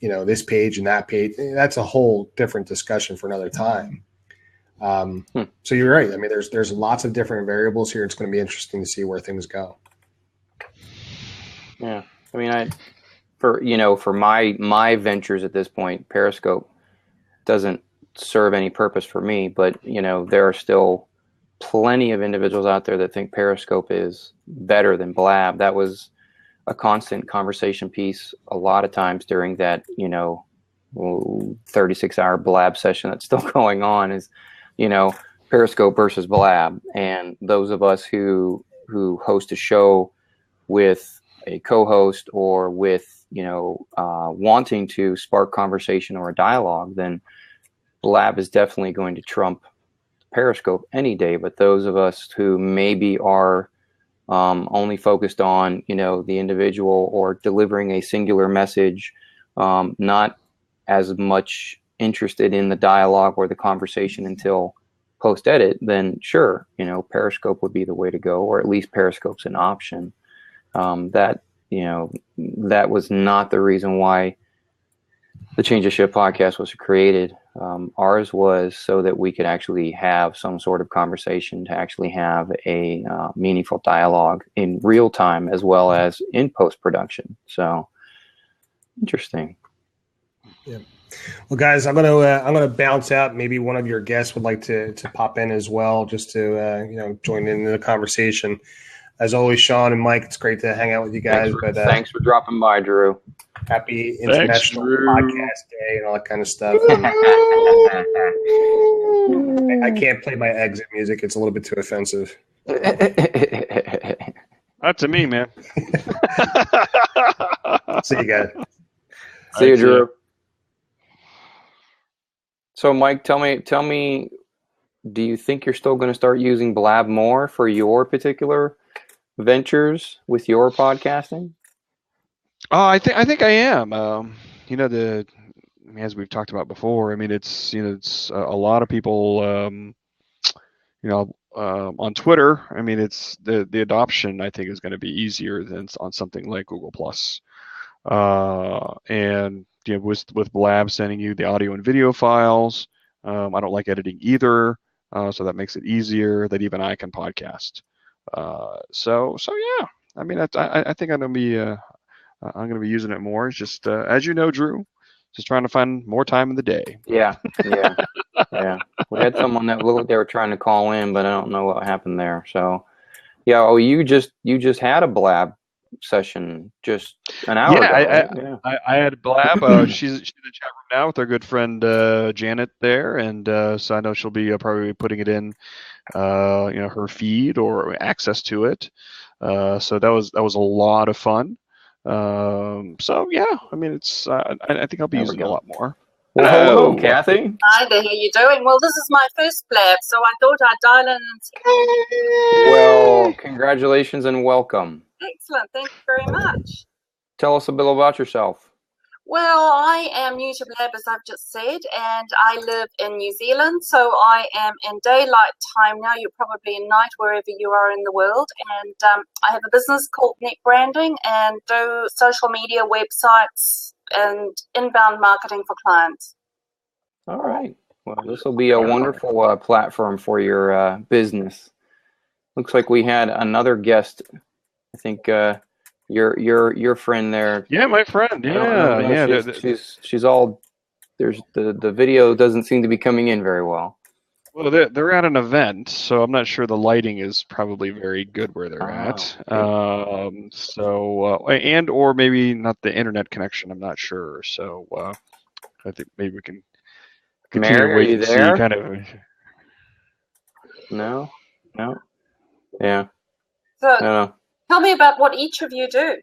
C: this page and that page. That's a whole different discussion for another time. So you're right. I mean, there's lots of different variables here. It's going to be interesting to see where things go.
A: Yeah, I mean, for my ventures at this point, Periscope doesn't serve any purpose for me, but there are still plenty of individuals out there that think Periscope is better than Blab. That was a constant conversation piece a lot of times during that 36-hour Blab session that's still going on, is Periscope versus Blab. And those of us who host a show with a co-host, or with wanting to spark conversation or a dialogue, then Blab is definitely going to trump Periscope any day. But those of us who maybe are only focused on the individual, or delivering a singular message, not as much interested in the dialogue or the conversation until post edit, then sure, Periscope would be the way to go, or at least Periscope's an option. That was not the reason why the Change of Shift podcast was created. Ours was so that we could actually have some sort of conversation, to actually have a meaningful dialogue in real time as well as in post-production. So interesting.
C: Yeah. Well, guys, I'm gonna bounce out. Maybe one of your guests would like to pop in as well, just to join in the conversation. As always, Sean and Mike, it's great to hang out with you guys.
A: Thanks for dropping by, Drew.
C: Happy International Podcast Day and all that kind of stuff. I can't play my exit music. It's a little bit too offensive.
B: Not to me, man.
C: See you guys.
A: See you, Drew. So, Mike, tell me, do you think you're still going to start using Blab more for your particular ventures with your podcasting?
B: I think I am. As we've talked about before, I mean, it's a lot of people, on Twitter. I mean, it's the adoption, I think, is going to be easier than on something like Google Plus. And with Blab sending you the audio and video files, I don't like editing either, so that makes it easier that even I can podcast. So yeah, I mean, I think I'm gonna be using it more. It's just as you know, Drew, just trying to find more time in the day.
A: Yeah. We had someone that looked like they were trying to call in, but I don't know what happened there. So yeah. Oh, you just had a Blab session just an hour ago.
B: I had Blab. She's in the chat room now with our good friend Janet there, and so I know she'll be probably putting it in her feed or access to it. So that was a lot of fun. So yeah, I mean, it's I think I'll be using it a lot more.
A: Well, hello, Kathy.
D: Hi there, how you doing? Well, this is my first Blab, so I thought I'd dial in and say,
A: well, congratulations and welcome.
D: Excellent, thank you very much.
A: Tell us a bit about yourself.
D: Well, I am new to Blab, as I've just said, and I live in New Zealand, so I am in daylight time now. You're probably in night wherever you are in the world, and I have a business called Net Branding and do social media, websites, and inbound marketing for clients.
A: All right. Well, this will be a wonderful platform for your business. Looks like we had another guest. I think your friend there.
B: Yeah, my friend. Yeah.
A: She's all. There's the video doesn't seem to be coming in very well.
B: Well, they're at an event, so I'm not sure the lighting is probably very good where they're at.
A: Okay.
B: And or maybe not the internet connection. I'm not sure. So I think maybe we can continue
A: Mary,
B: to wait
A: are you
B: and
A: there?
B: see. Kind of.
A: No. Yeah.
D: So tell me about what each of you do.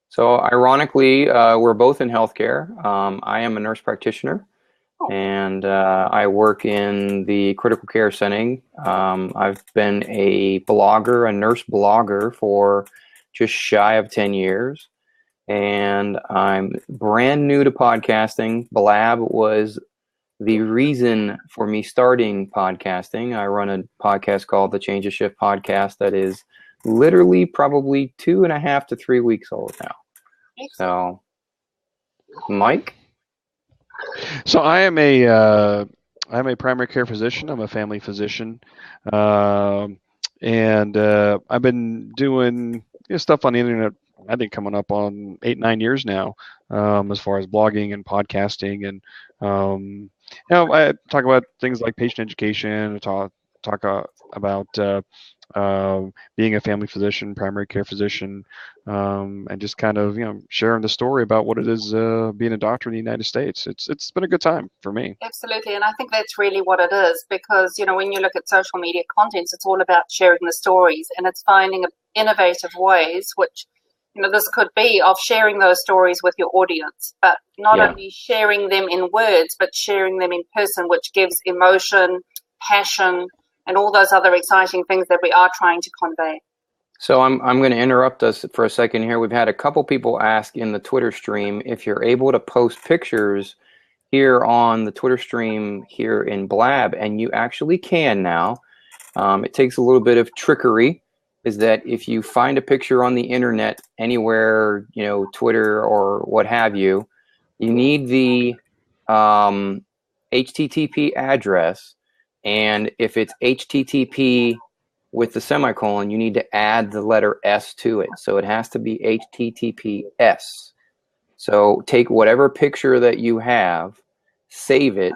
A: So ironically, we're both in healthcare. I am a nurse practitioner, and I work in the critical care setting. I've been a nurse blogger for just shy of 10 years, and I'm brand new to podcasting. Blab was the reason for me starting podcasting. I run a podcast called the Change of Shift Podcast that is literally probably 2.5 to 3 weeks old now. So, Mike?
B: So I'm a primary care physician. I'm a family physician, and I've been doing stuff on the internet. I think coming up on 8-9 years now, as far as blogging and podcasting, and I talk about things like patient education. Talk about being a family physician, primary care physician, and just kind of sharing the story about what it is being a doctor in the United States. It's been a good time for me.
D: Absolutely, and I think that's really what it is, because when you look at social media content, it's all about sharing the stories, and it's finding innovative ways, which this could be, of sharing those stories with your audience, but not only sharing them in words, but sharing them in person, which gives emotion, passion, and all those other exciting things that we are trying to convey.
A: So I'm going to interrupt us for a second here. We've had a couple people ask in the Twitter stream if you're able to post pictures here on the Twitter stream here in Blab, and you actually can now. It takes a little bit of trickery. Is that if you find a picture on the internet anywhere, Twitter or what have you, you need the HTTP address, and if it's HTTP with the semicolon, you need to add the letter S to it. So it has to be HTTPS. So take whatever picture that you have, save it,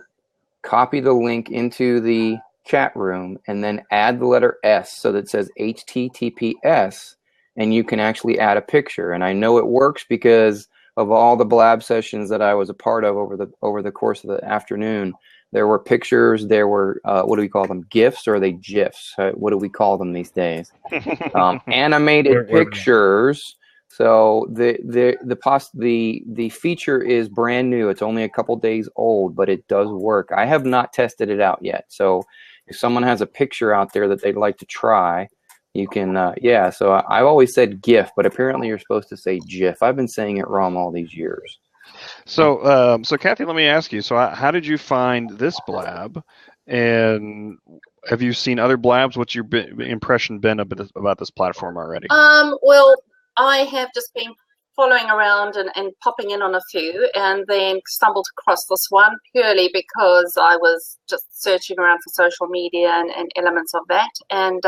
A: copy the link into the chat room, and then add the letter S so that it says HTTPS, and you can actually add a picture. And I know it works because of all the Blab sessions that I was a part of over the course of the afternoon. There were pictures, there were what do we call them, GIFs, or are they GIFs? What do we call them these days? Animated pictures. So the feature is brand new. It's only a couple days old, but it does work. I have not tested it out yet. So if someone has a picture out there that they'd like to try, you can. So I've always said GIF, but apparently you're supposed to say GIF. I've been saying it wrong all these years.
B: So Kathy, let me ask you. So how did you find this Blab? And have you seen other Blabs? What's your impression been about this platform already?
D: Well, I have just been following around and popping in on a few, and then stumbled across this one purely because I was just searching around for social media and elements of that. And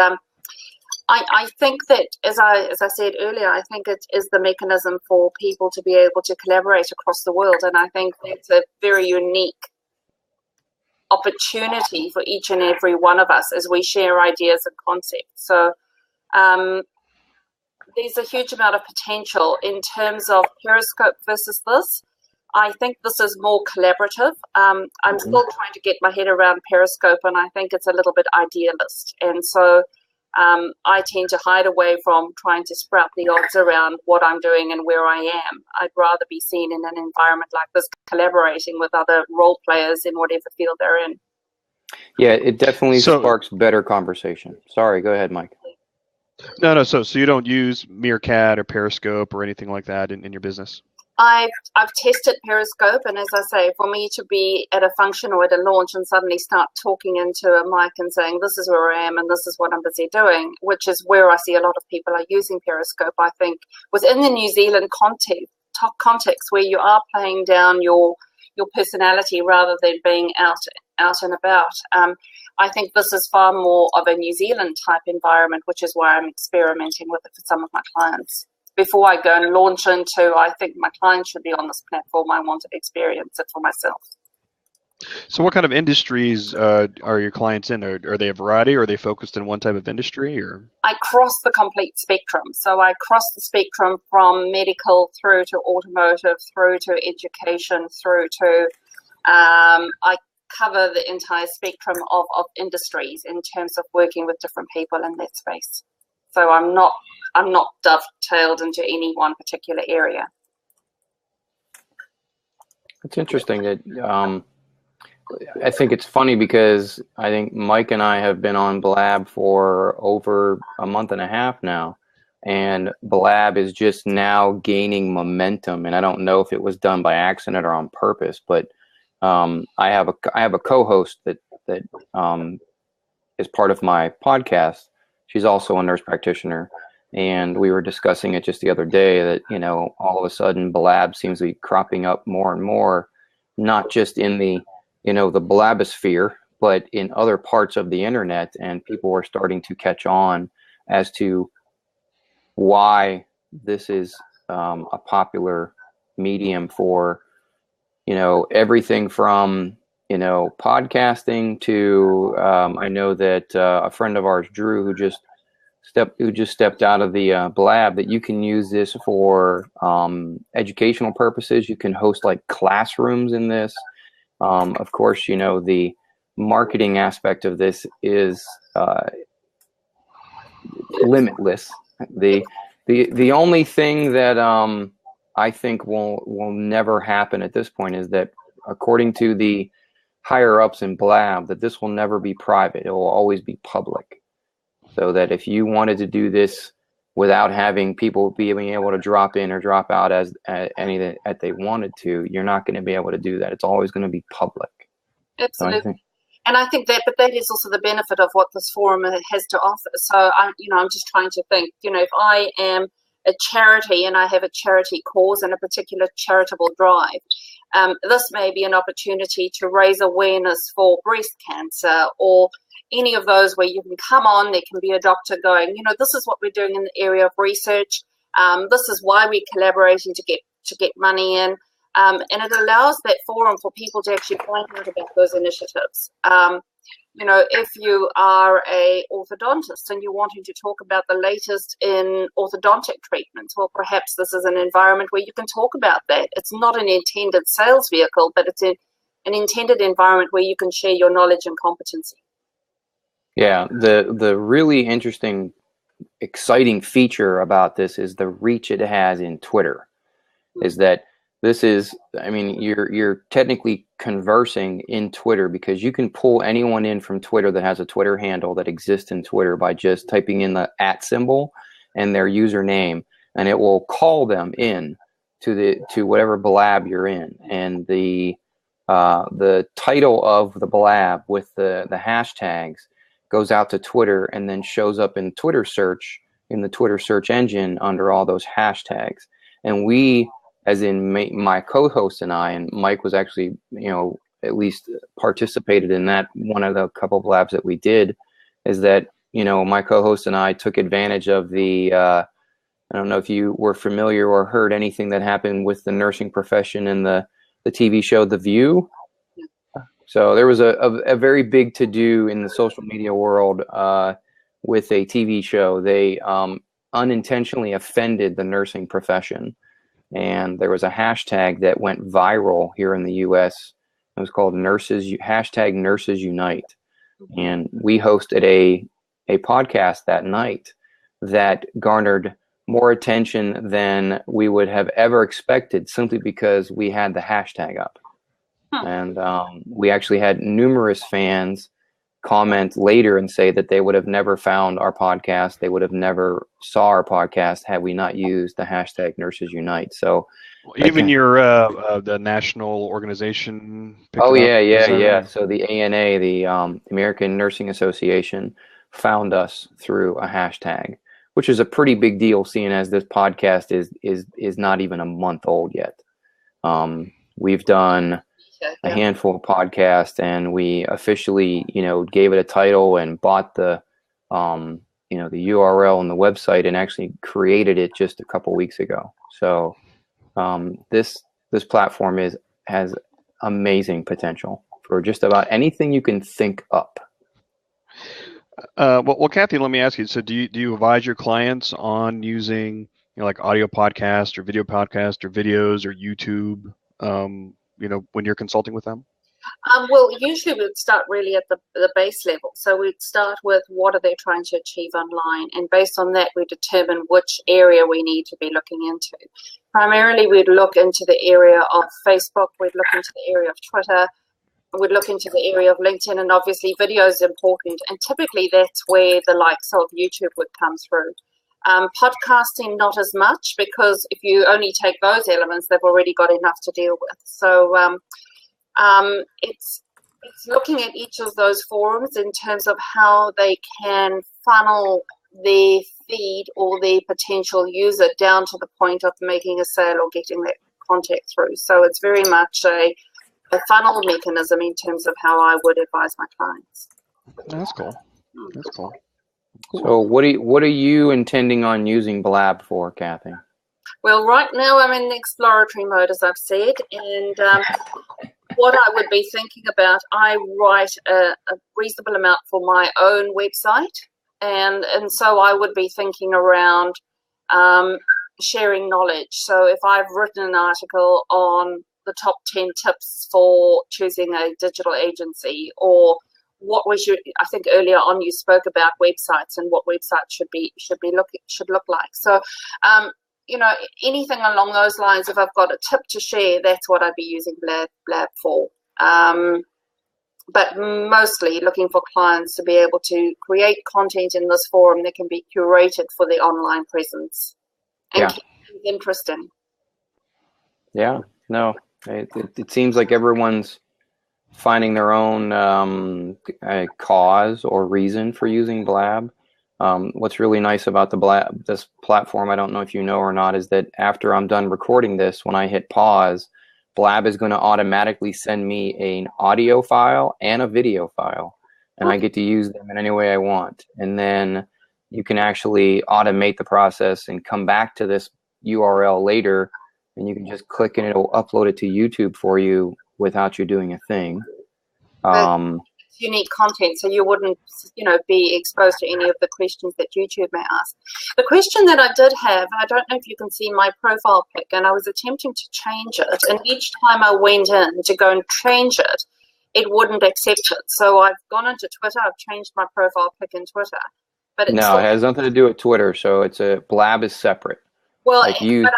D: I think that, as I said earlier, I think it is the mechanism for people to be able to collaborate across the world, and I think it's a very unique opportunity for each and every one of us as we share ideas and concepts. So there's a huge amount of potential in terms of Periscope versus this. I think this is more collaborative. I'm still trying to get my head around Periscope, and I think it's a little bit idealist. And so I tend to hide away from trying to sprout the odds around what I'm doing and where I am. I'd rather be seen in an environment like this, collaborating with other role players in whatever field they're in.
A: Yeah, it definitely sparks better conversation. Sorry, go ahead, Mike.
B: No. So you don't use Meerkat or Periscope or anything like that in your business?
D: I've tested Periscope, and as I say, for me to be at a function or at a launch and suddenly start talking into a mic and saying, this is where I am and this is what I'm busy doing, which is where I see a lot of people are using Periscope, I think, within the New Zealand context where you are playing down your personality rather than being out and about. I think this is far more of a New Zealand type environment, which is why I'm experimenting with it for some of my clients. Before I go and launch into, I think my clients should be on this platform. I want to experience it for myself.
B: So what kind of industries are your clients in? Are they a variety, or are they focused in one type of industry? Or
D: I cross the complete spectrum. So I cross the spectrum from medical through to automotive, through to education, through to I cover the entire spectrum of industries in terms of working with different people in that space. So I'm not dovetailed into any one particular area.
A: It's interesting that I think it's funny because I think Mike and I have been on Blab for over a month and a half now, and Blab is just now gaining momentum. And I don't know if it was done by accident or on purpose, but I have a co-host that is part of my podcast. She's also a nurse practitioner, and we were discussing it just the other day that, you know, all of a sudden Blab seems to be cropping up more and more, not just in the, you know, the Blabosphere, but in other parts of the internet, and people are starting to catch on as to why this is a popular medium for, you know, everything from, you know, podcasting to I know that a friend of ours, Drew, who just stepped out of the Blab, that you can use this for educational purposes. You can host like classrooms in this. Of course, you know, the marketing aspect of this is limitless. The only thing that I think will never happen at this point is that, according to the higher ups in Blab, that this will never be private. It will always be public. So that if you wanted to do this without having people being able to drop in or drop out as any that they wanted to, you're not going to be able to do that. It's always going to be public.
D: Absolutely. And I think that, but that is also the benefit of what this forum has to offer. So I'm just trying to think, you know, if I am a charity and I have a charity cause and a particular charitable drive, this may be an opportunity to raise awareness for breast cancer or any of those where you can come on. There can be a doctor going, you know, this is what we're doing in the area of research. This is why we're collaborating to get money in. And it allows that forum for people to actually find out about those initiatives. You know, if you are a orthodontist and you're wanting to talk about the latest in orthodontic treatments, well, perhaps this is an environment where you can talk about that. It's not an intended sales vehicle, but it's an intended environment where you can share your knowledge and competency. Yeah,
A: the really interesting, exciting feature about this is the reach it has in Twitter. Is that this is, I mean, you're technically conversing in Twitter, because you can pull anyone in from Twitter that has a Twitter handle that exists in Twitter by just typing in the @ symbol and their username, and it will call them in to whatever Blab you're in. And the title of the Blab with the hashtags goes out to Twitter and then shows up in Twitter search, in the Twitter search engine, under all those hashtags. And we, as in my co-host and I, and Mike was actually, you know, at least participated in that one of the couple of labs that we did, is that, you know, my co-host and I took advantage of the, I don't know if you were familiar or heard anything that happened with the nursing profession and the TV show The View. So there was a very big to-do in the social media world with a TV show. They unintentionally offended the nursing profession. And there was a hashtag that went viral here in the U.S. It was called #Nurses Unite. And we hosted a podcast that night that garnered more attention than we would have ever expected, simply because we had the hashtag up. And we actually had numerous fans comment later and say that they would have never found our podcast. They would have never saw our podcast had we not used the hashtag #Nurses Unite. So
B: Even your the national organization.
A: Oh yeah. So the ANA, the American Nursing Association, found us through a hashtag, which is a pretty big deal, seeing as this podcast is not even a month old yet. We've done a handful of podcasts, and we officially, gave it a title and bought the the URL and the website, and actually created it just a couple weeks ago. So this platform has amazing potential for just about anything you can think up.
B: Well, Kathy, let me ask you. So, do you advise your clients on using like audio podcast or video podcast or videos or YouTube? When you're consulting with them?
D: Well, usually we'd start really at the base level. So we'd start with what are they trying to achieve online, and based on that, we determine which area we need to be looking into. Primarily, we'd look into the area of Facebook, we'd look into the area of Twitter, we'd look into the area of LinkedIn, and obviously video is important, and typically that's where the likes of YouTube would come through. Podcasting, not as much, because if you only take those elements, they've already got enough to deal with. So it's looking at each of those forums in terms of how they can funnel their feed or their potential user down to the point of making a sale or getting that contact through. So it's very much a funnel mechanism in terms of how I would advise my clients.
B: That's cool. That's cool.
A: So what are you intending on using Blab for, Kathy?
D: Well, right now I'm in exploratory mode, as I've said, and what I would be thinking about, I write a reasonable amount for my own website, and so I would be thinking around sharing knowledge. So if I've written an article on the top 10 tips for choosing a digital agency, or what we should, I think earlier on you spoke about websites and what websites should look like. So anything along those lines, if I've got a tip to share, that's what I'd be using Blab for. But mostly looking for clients to be able to create content in this forum that can be curated for the online presence and keep things interesting. Yeah,
A: no, it seems like everyone's finding their own cause or reason for using Blab. What's really nice about this platform, I don't know if you know or not, is that after I'm done recording this, when I hit pause, Blab is going to automatically send me an audio file and a video file, and I get to use them in any way I want. And then you can actually automate the process and come back to this URL later, and you can just click and it'll upload it to YouTube for you without you doing a thing.
D: Unique content, so you wouldn't, be exposed to any of the questions that YouTube may ask. The question that I did have, I don't know if you can see my profile pic, and I was attempting to change it, and each time I went in to go and change it, it wouldn't accept it. So I've gone into Twitter, I've changed my profile pic in Twitter, but it
A: has nothing to do with Twitter. So Blab is separate.
D: Well, but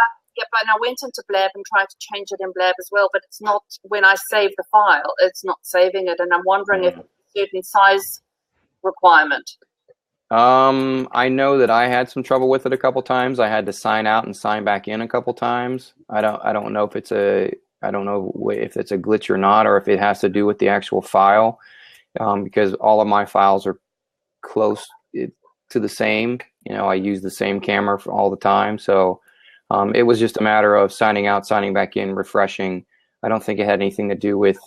D: I went into Blab and tried to change it in Blab as well, but it's not, when I save the file, it's not saving it, and I'm wondering if it's a certain size requirement.
A: I know that I had some trouble with it a couple times. I had to sign out and sign back in a couple times. I don't know if it's a glitch or not, or if it has to do with the actual file, because all of my files are close to the same. I use the same camera for all the time, so it was just a matter of signing out, signing back in, refreshing. I don't think it had anything to do with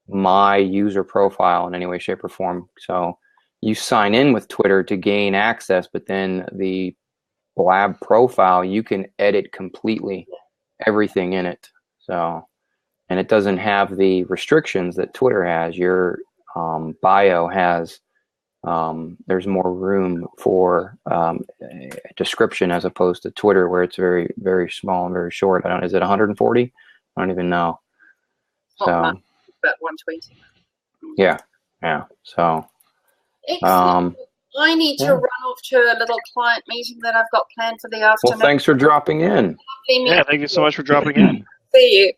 A: my user profile in any way, shape, or form. So you sign in with Twitter to gain access, but then the Blab profile, you can edit completely everything in it. So, and it doesn't have the restrictions that Twitter has. Your bio has, there's more room for description as opposed to Twitter, where it's very, very small and very short. Is it 140? I don't even know.
D: So about 120.
A: Yeah. So
D: I need to run off to a little client meeting that I've got planned for the afternoon.
A: Well, thanks for dropping in.
B: Yeah, thank you so much for dropping in.
D: See you.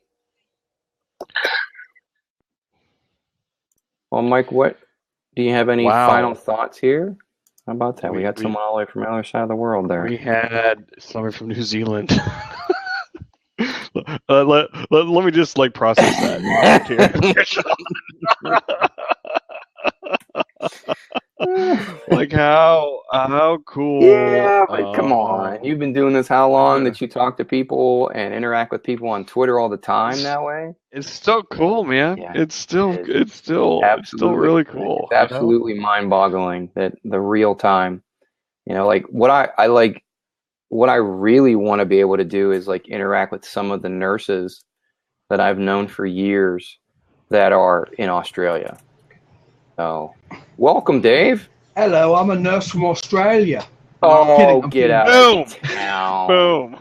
A: Well, Mike, do you have any final thoughts here? How about that? We got someone all the way from the other side of the world there.
B: We had someone from New Zealand. Let me just like process that. Like how cool.
A: Yeah, but come on. You've been doing this how long that you talk to people and interact with people on Twitter all the time that way?
B: It's still cool, man.
A: Yeah,
B: it's still really cool.
A: It's absolutely mind-boggling that the real time, like what I really want to be able to do is like interact with some of the nurses that I've known for years that are in Australia. So, welcome, Dave.
E: Hello, I'm a nurse from Australia.
A: Oh, get out!
B: Boom!
A: Boom!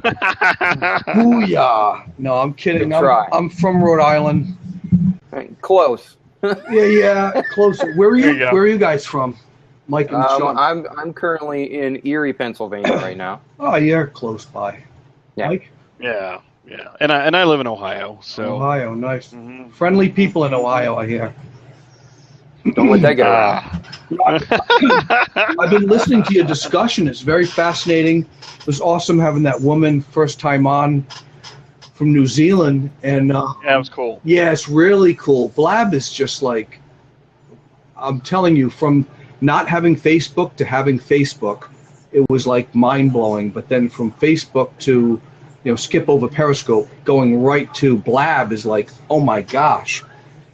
E: Booyah! No, I'm kidding. I'm from Rhode Island.
A: Close.
E: Yeah, close. Where are you? Where are you guys from, Mike and Sean?
A: I'm currently in Erie, Pennsylvania right now.
E: Oh, you're close by.
A: Yeah.
E: Mike?
B: Yeah. And I live in Ohio, so.
E: Ohio, nice. Mm-hmm. Friendly people in Ohio, I hear.
A: Don't let that get around.
E: I've been listening to your discussion. It's very fascinating. It was awesome having that woman first time on from New Zealand. And
B: yeah, it was cool.
E: Yeah, it's really cool. Blab is just like, I'm telling you, from not having Facebook to having Facebook, it was like mind-blowing. But then from Facebook to, skip over Periscope, going right to Blab is like, oh my gosh.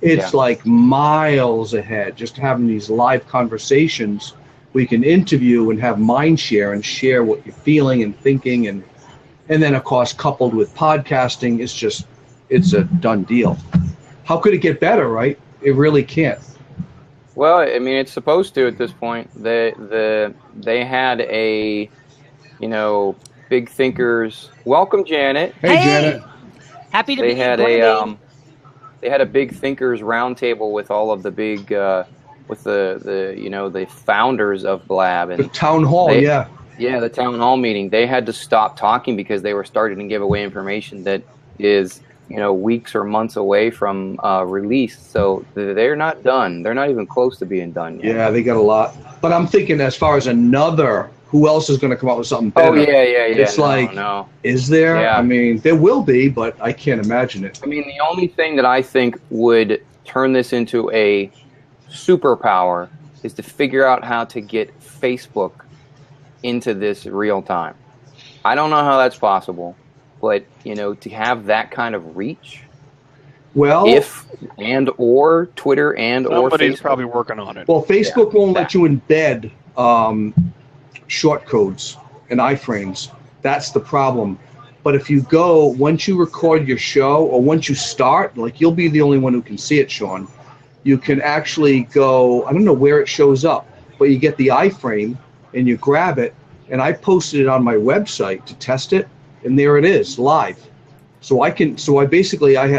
E: It's like miles ahead, just having these live conversations. We can interview and have mind share and share what you're feeling and thinking. And then, of course, coupled with podcasting, it's a done deal. How could it get better, right? It really can't.
A: Well, I mean, it's supposed to at this point. They had a, big thinkers. Welcome, Janet.
E: Hey, Janet.
F: Happy to be here.
A: They had a big thinkers roundtable with all of the big, with the founders of Blab and
E: the town hall.
A: Yeah, the town hall meeting. They had to stop talking because they were starting to give away information that is, weeks or months away from release. So they're not done. They're not even close to being done yet.
E: Yeah, they got a lot. But I'm thinking as far as who else is going to come out with something better?
A: Oh, yeah.
E: It's is there?
A: Yeah.
E: I mean, there will be, but I can't imagine it.
A: I mean, the only thing that I think would turn this into a superpower is to figure out how to get Facebook into this real time. I don't know how that's possible, but, to have that kind of reach,
E: well,
A: or Twitter or
B: somebody's
A: Facebook.
B: Probably working on it.
E: Well, Facebook won't let you embed short codes and iframes. That's the problem. But if you go, once you record your show or once you start, like you'll be the only one who can see it, Sean, you can actually go, I don't know where it shows up, but you get the iframe and you grab it, and I posted it on my website to test it, and there it is, live. So I had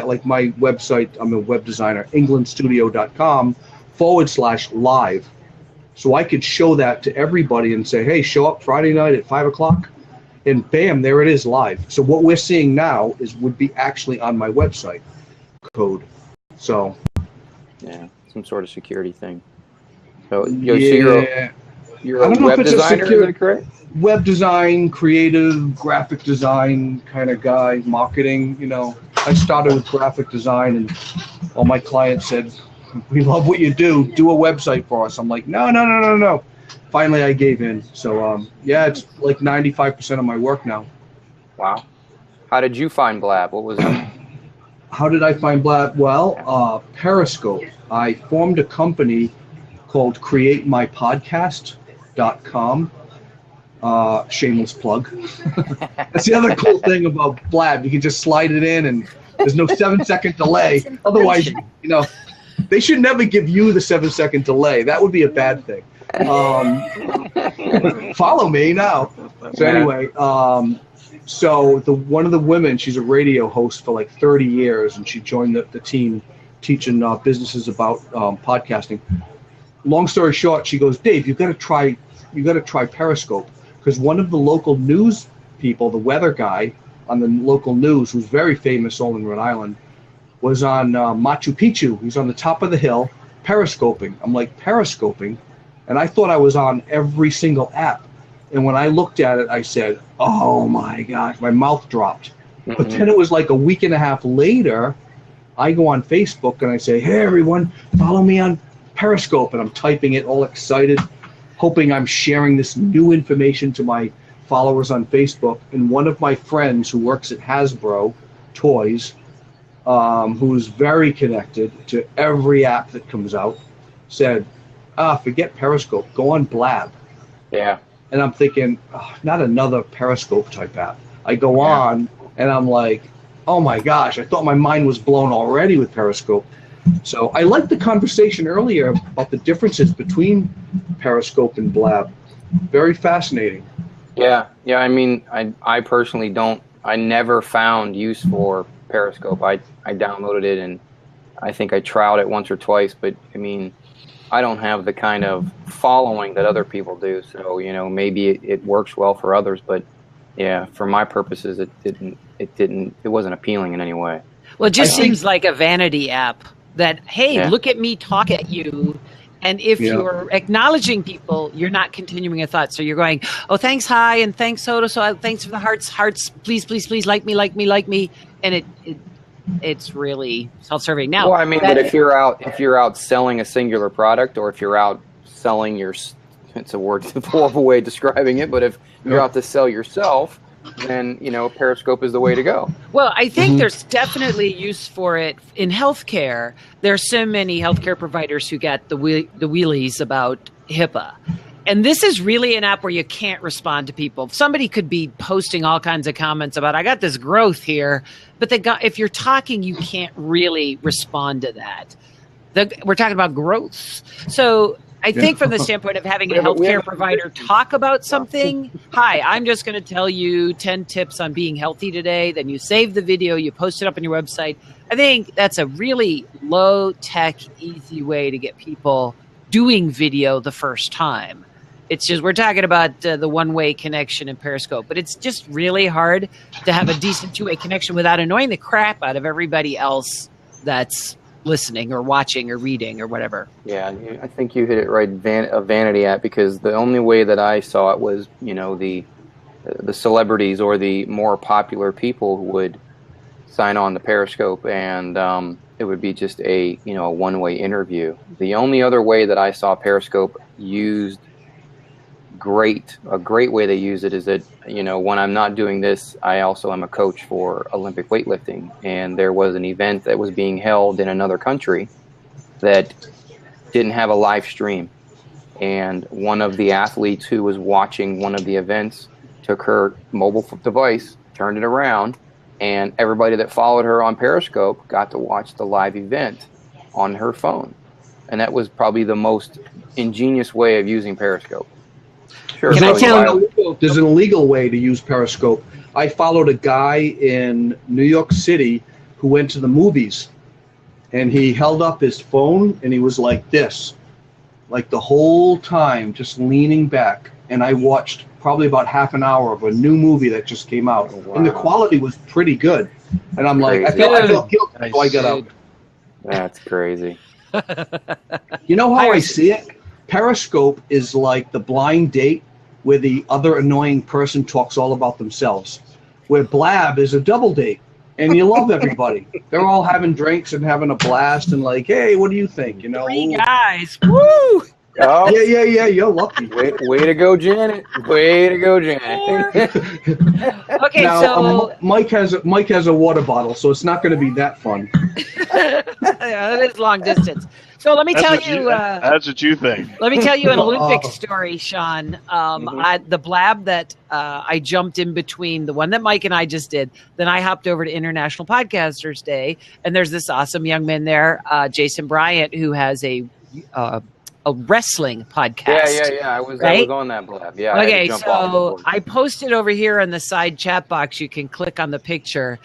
E: like my website, I'm a web designer, englandstudio.com/live. So I could show that to everybody and say, hey, show up Friday night at 5 o'clock. And bam, there it is live. So what we're seeing now would be actually on my website code. So.
A: Yeah, some sort of security thing. So, you're a web designer, is that correct?
E: Web design, creative, graphic design kind of guy, marketing, I started with graphic design and all my clients said, we love what you do. Do a website for us. I'm like, no. Finally, I gave in. So, it's like 95% of my work now.
A: Wow. How did you find Blab? What was it?
E: How did I find Blab? Well, Periscope. I formed a company called createmypodcast.com. Shameless plug. That's the other cool thing about Blab. You can just slide it in and there's no 7-second delay. Otherwise, they should never give you the 7-second delay. That would be a bad thing. Follow me now. So anyway, so one of the women, she's a radio host for like 30 years, and she joined the team teaching businesses about podcasting. Long story short, she goes, Dave, you got to try Periscope, because one of the local news people, the weather guy on the local news, who's very famous all in Rhode Island, was on Machu Picchu. He's on the top of the hill, periscoping. I'm like, periscoping? And I thought I was on every single app. And when I looked at it, I said, oh my gosh, my mouth dropped. But then it was like a week and a half later, I go on Facebook and I say, hey, everyone, follow me on Periscope. And I'm typing it all excited, hoping I'm sharing this new information to my followers on Facebook. And one of my friends who works at Hasbro Toys, who's very connected to every app that comes out, said, forget Periscope, go on Blab.
A: Yeah.
E: And I'm thinking, not another Periscope type app. I go on and I'm like, oh my gosh, I thought my mind was blown already with Periscope. So I liked the conversation earlier about the differences between Periscope and Blab. Very fascinating.
A: Yeah. I mean, I personally I never found use for Periscope. I downloaded it and I think I trialed it once or twice, but I mean, I don't have the kind of following that other people do. So, maybe it works well for others, but yeah, for my purposes, it wasn't appealing in any way.
F: Well, it just seems like a vanity app that, hey, look at me talk at you. And if you're acknowledging people, you're not continuing a thought. So you're going, oh, thanks, hi, and thanks, so thanks for the hearts, please, like me. And it's really self-serving. Now,
A: well, I mean, but if you're out selling a singular product, or if you're out selling it's a horrible way of describing it, but if you're out to sell yourself, then Periscope is the way to go.
F: Well, I think there's definitely use for it in healthcare. There's so many healthcare providers who get the wheelies about HIPAA. And this is really an app where you can't respond to people. Somebody could be posting all kinds of comments about, I got this growth here, but if you're talking, you can't really respond to that. We're talking about growth. So I think from the standpoint of having a healthcare provider talk about something, hi, I'm just going to tell you 10 tips on being healthy today. Then you save the video, you post it up on your website. I think that's a really low-tech, easy way to get people doing video the first time. It's just, we're talking about the one-way connection in Periscope, but it's just really hard to have a decent two-way connection without annoying the crap out of everybody else that's listening or watching or reading or whatever.
A: Yeah, I think you hit it right, a vanity app, because the only way that I saw it was, the celebrities or the more popular people who would sign on to Periscope, and it would be just a one-way interview. The only other way that I saw Periscope used a great way they use it is that, when I'm not doing this, I also am a coach for Olympic weightlifting, and there was an event that was being held in another country that didn't have a live stream, and one of the athletes who was watching one of the events took her mobile device, turned it around, and everybody that followed her on Periscope got to watch the live event on her phone. And that was probably the most ingenious way of using Periscope. Sure.
E: Can I tell you, there's an illegal way to use Periscope. I followed a guy in New York City who went to the movies, and he held up his phone and he was like this, like the whole time, just leaning back. And I watched probably about half an hour of a new movie that just came out, and the quality was pretty good. And I'm like, I felt guilty, so I got out.
A: That's crazy.
E: You know how I see it? Periscope is like the blind date where the other annoying person talks all about themselves, where Blab is a double date, and you love everybody. They're all having drinks and having a blast and like, hey, what do you think?
F: Three guys. Woo!
E: Oh. Yeah, you're lucky.
A: Way to go, Janet. Way to go, Janet.
F: Okay,
E: now,
F: so
E: Mike has a water bottle, so it's not going to be that fun.
F: Yeah, it is long distance. So let me tell you.
B: That's what you think.
F: Let me tell you an Olympic story, Sean. The Blab that I jumped in between, the one that Mike and I just did, then I hopped over to International Podcasters Day, and there's this awesome young man there, Jason Bryant, who has a wrestling podcast.
A: Yeah. I was on that Blab. Yeah.
F: Okay, so I posted over here in the side chat box. You can click on the picture.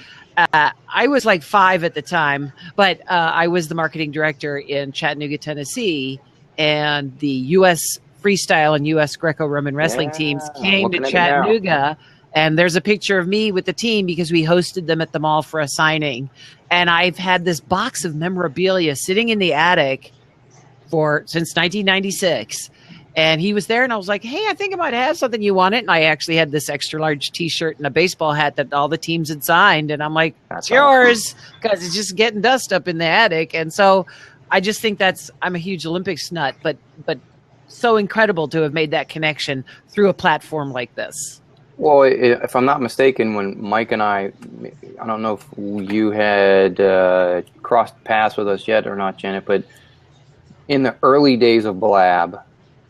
F: I was like 5 at the time, but I was the marketing director in Chattanooga, Tennessee, and the U.S. Freestyle and U.S. Greco-Roman wrestling teams came to Chattanooga, and there's a picture of me with the team because we hosted them at the mall for a signing. And I've had this box of memorabilia sitting in the attic since 1996. And he was there, and I was like, hey, I think I might have something. You want it? And I actually had this extra large T-shirt and a baseball hat that all the teams had signed. And I'm like, it's yours, because it's just getting dust up in the attic. And so I just think I'm a huge Olympics nut, but so incredible to have made that connection through a platform like this.
A: Well, if I'm not mistaken, when Mike and I don't know if you had crossed paths with us yet or not, Janet, but in the early days of Blab,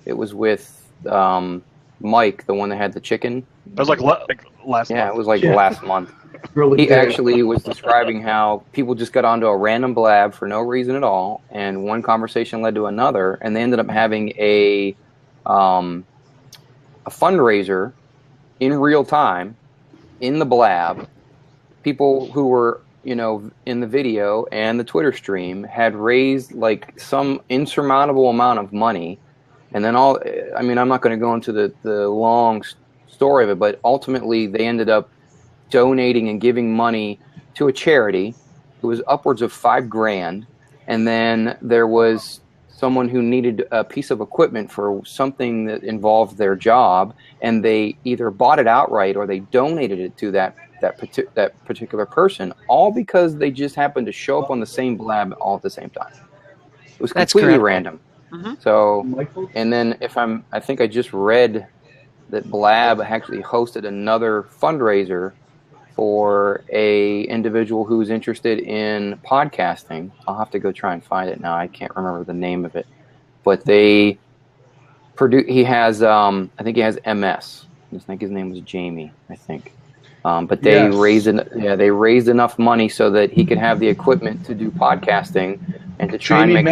A: it was with Mike, the one that had the chicken.
B: That was like last month.
A: Yeah, it was like last month.
E: Really
A: He actually was describing how people just got onto a random Blab for no reason at all, and one conversation led to another, and they ended up having a fundraiser in real time in the Blab. People who were, in the video and the Twitter stream had raised like some insurmountable amount of money. And then I'm not going to go into the long story of it, but ultimately they ended up donating and giving money to a charity. It was upwards of $5,000. And then there was someone who needed a piece of equipment for something that involved their job, and they either bought it outright or they donated it to that particular person, all because they just happened to show up on the same Blab all at the same time. It was completely random. Mm-hmm. So, and then I think I just read that Blab actually hosted another fundraiser for a individual who's interested in podcasting. I'll have to go try and find it now. I can't remember the name of it, but he has, I think he has MS. I think his name was Jamie, I think. But they raised enough money so that he could have the equipment to do podcasting and to try and make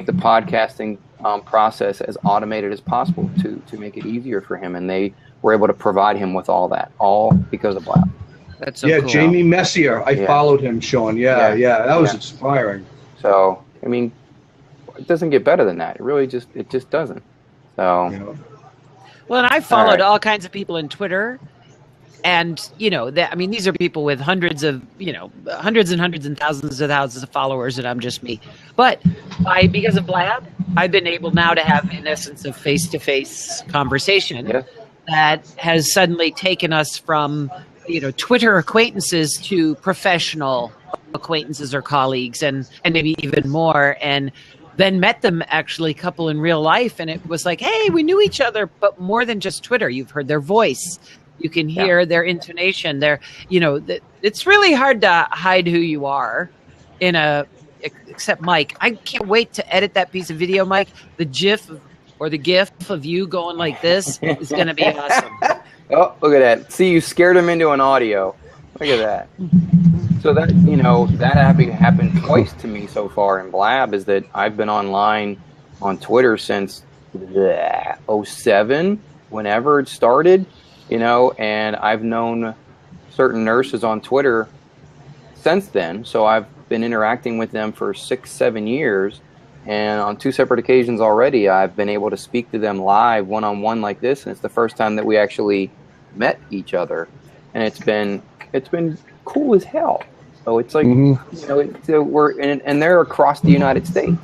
A: the podcasting process as automated as possible to make it easier for him. And they were able to provide him with all that, all because of Blab.
F: That's so cool.
E: Jamie Messier. I followed him, Sean. Yeah. That was inspiring.
A: So, it doesn't get better than that. It really just doesn't. So.
F: Well, and I followed all kinds of people in Twitter. And, these are people with hundreds and hundreds and thousands of followers, and I'm just me. But because of Blab, I've been able now to have, in essence, a face-to-face conversation that has suddenly taken us from, Twitter acquaintances to professional acquaintances or colleagues, and maybe even more. And then met them, actually, couple in real life, and it was like, hey, we knew each other, but more than just Twitter. You've heard their voice. You can hear their intonation. It's really hard to hide who you are except Mike. I can't wait to edit that piece of video, Mike. The GIF or the GIF of you going like this is going to be awesome.
A: Oh, look at that. See, you scared him into an audio. Look at that. So that, that happened twice to me so far in Blab, is that I've been online on Twitter since 2007, whenever it started. And I've known certain nurses on Twitter since then. So I've been interacting with them for 6-7 years. And on 2 separate occasions already, I've been able to speak to them live, one-on-one like this. And it's the first time that we actually met each other. And it's been cool as hell. So it's like, and they're across the United States.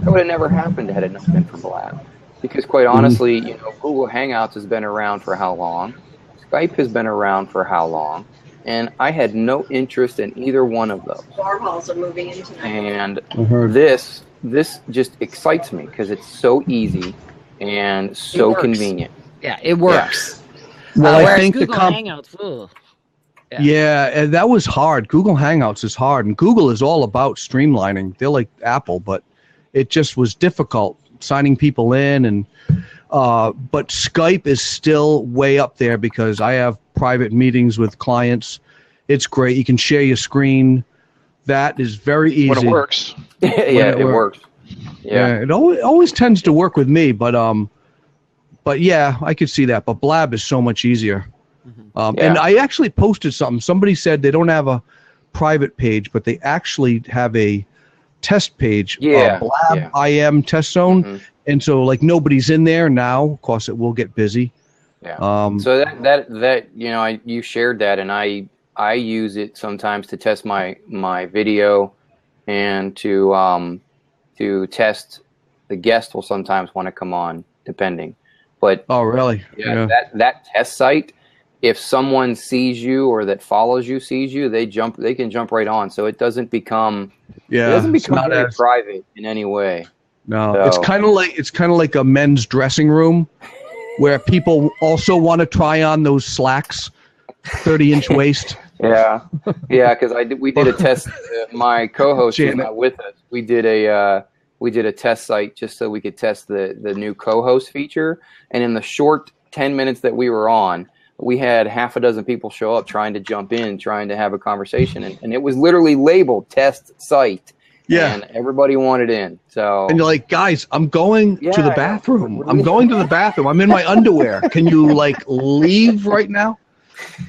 A: That would have never happened had it not been for Blab. Because quite honestly, Google Hangouts has been around for how long? Skype has been around for how long? And I had no interest in either one of those.
G: Warhols are moving in tonight.
A: And this just excites me because it's so easy and so convenient.
F: Yeah, it works.
E: Yeah. Well, I think
F: Google Hangouts.
E: And that was hard. Google Hangouts is hard, and Google is all about streamlining. They're like Apple, but it just was difficult signing people in, and but Skype is still way up there because I have private meetings with clients. It's great. You can share your screen. That is very easy.
B: When it works.
A: It works. Yeah,
E: it always tends to work with me, but yeah, I could see that. But Blab is so much easier. And I actually posted something. Somebody said they don't have a private page, but they actually have a test page. Blab IM test zone. Mm-hmm. And so like nobody's in there now. Of course, it will get busy.
A: Yeah. So that you shared that, and I use it sometimes to test my video and to test The guest will sometimes want to come on, depending. But
E: oh, really?
A: Yeah. That test site, if someone sees you or that follows you sees you, they can jump right on. So it doesn't become very private in any way.
E: No, so. It's kind of like a men's dressing room where people also want to try on those slacks, 30-inch waist.
A: Yeah, because we did a test. My co-host was not with us. We did a test site just so we could test the new co-host feature. And in the short 10 minutes that we were on, we had half a dozen people show up trying to jump in, trying to have a conversation, and it was literally labeled test site. Yeah, and everybody wanted in. So
E: and you're like, guys, I'm going to the bathroom. I'm going to the bathroom. I'm in my underwear. Can you leave right now?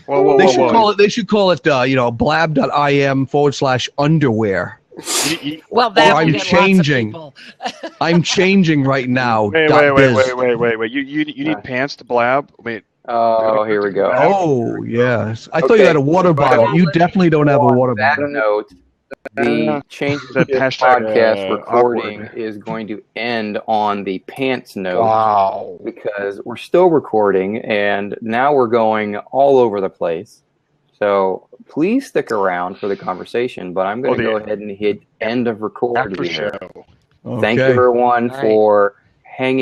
E: They should call it blab.im/underwear.
F: Well,
E: I'm changing. I'm changing right now.
B: Wait. You need pants to blab? Wait.
A: Oh, here we go.
E: Oh, yes. I thought you had a water bottle. You definitely don't have a water bottle.
A: Note, the change to this podcast recording is going to end on the pants note.
B: Wow.
A: Because we're still recording, and now we're going all over the place. So please stick around for the conversation, but I'm going to go ahead and hit end of record here.
B: Show.
A: Thank you, everyone, for hanging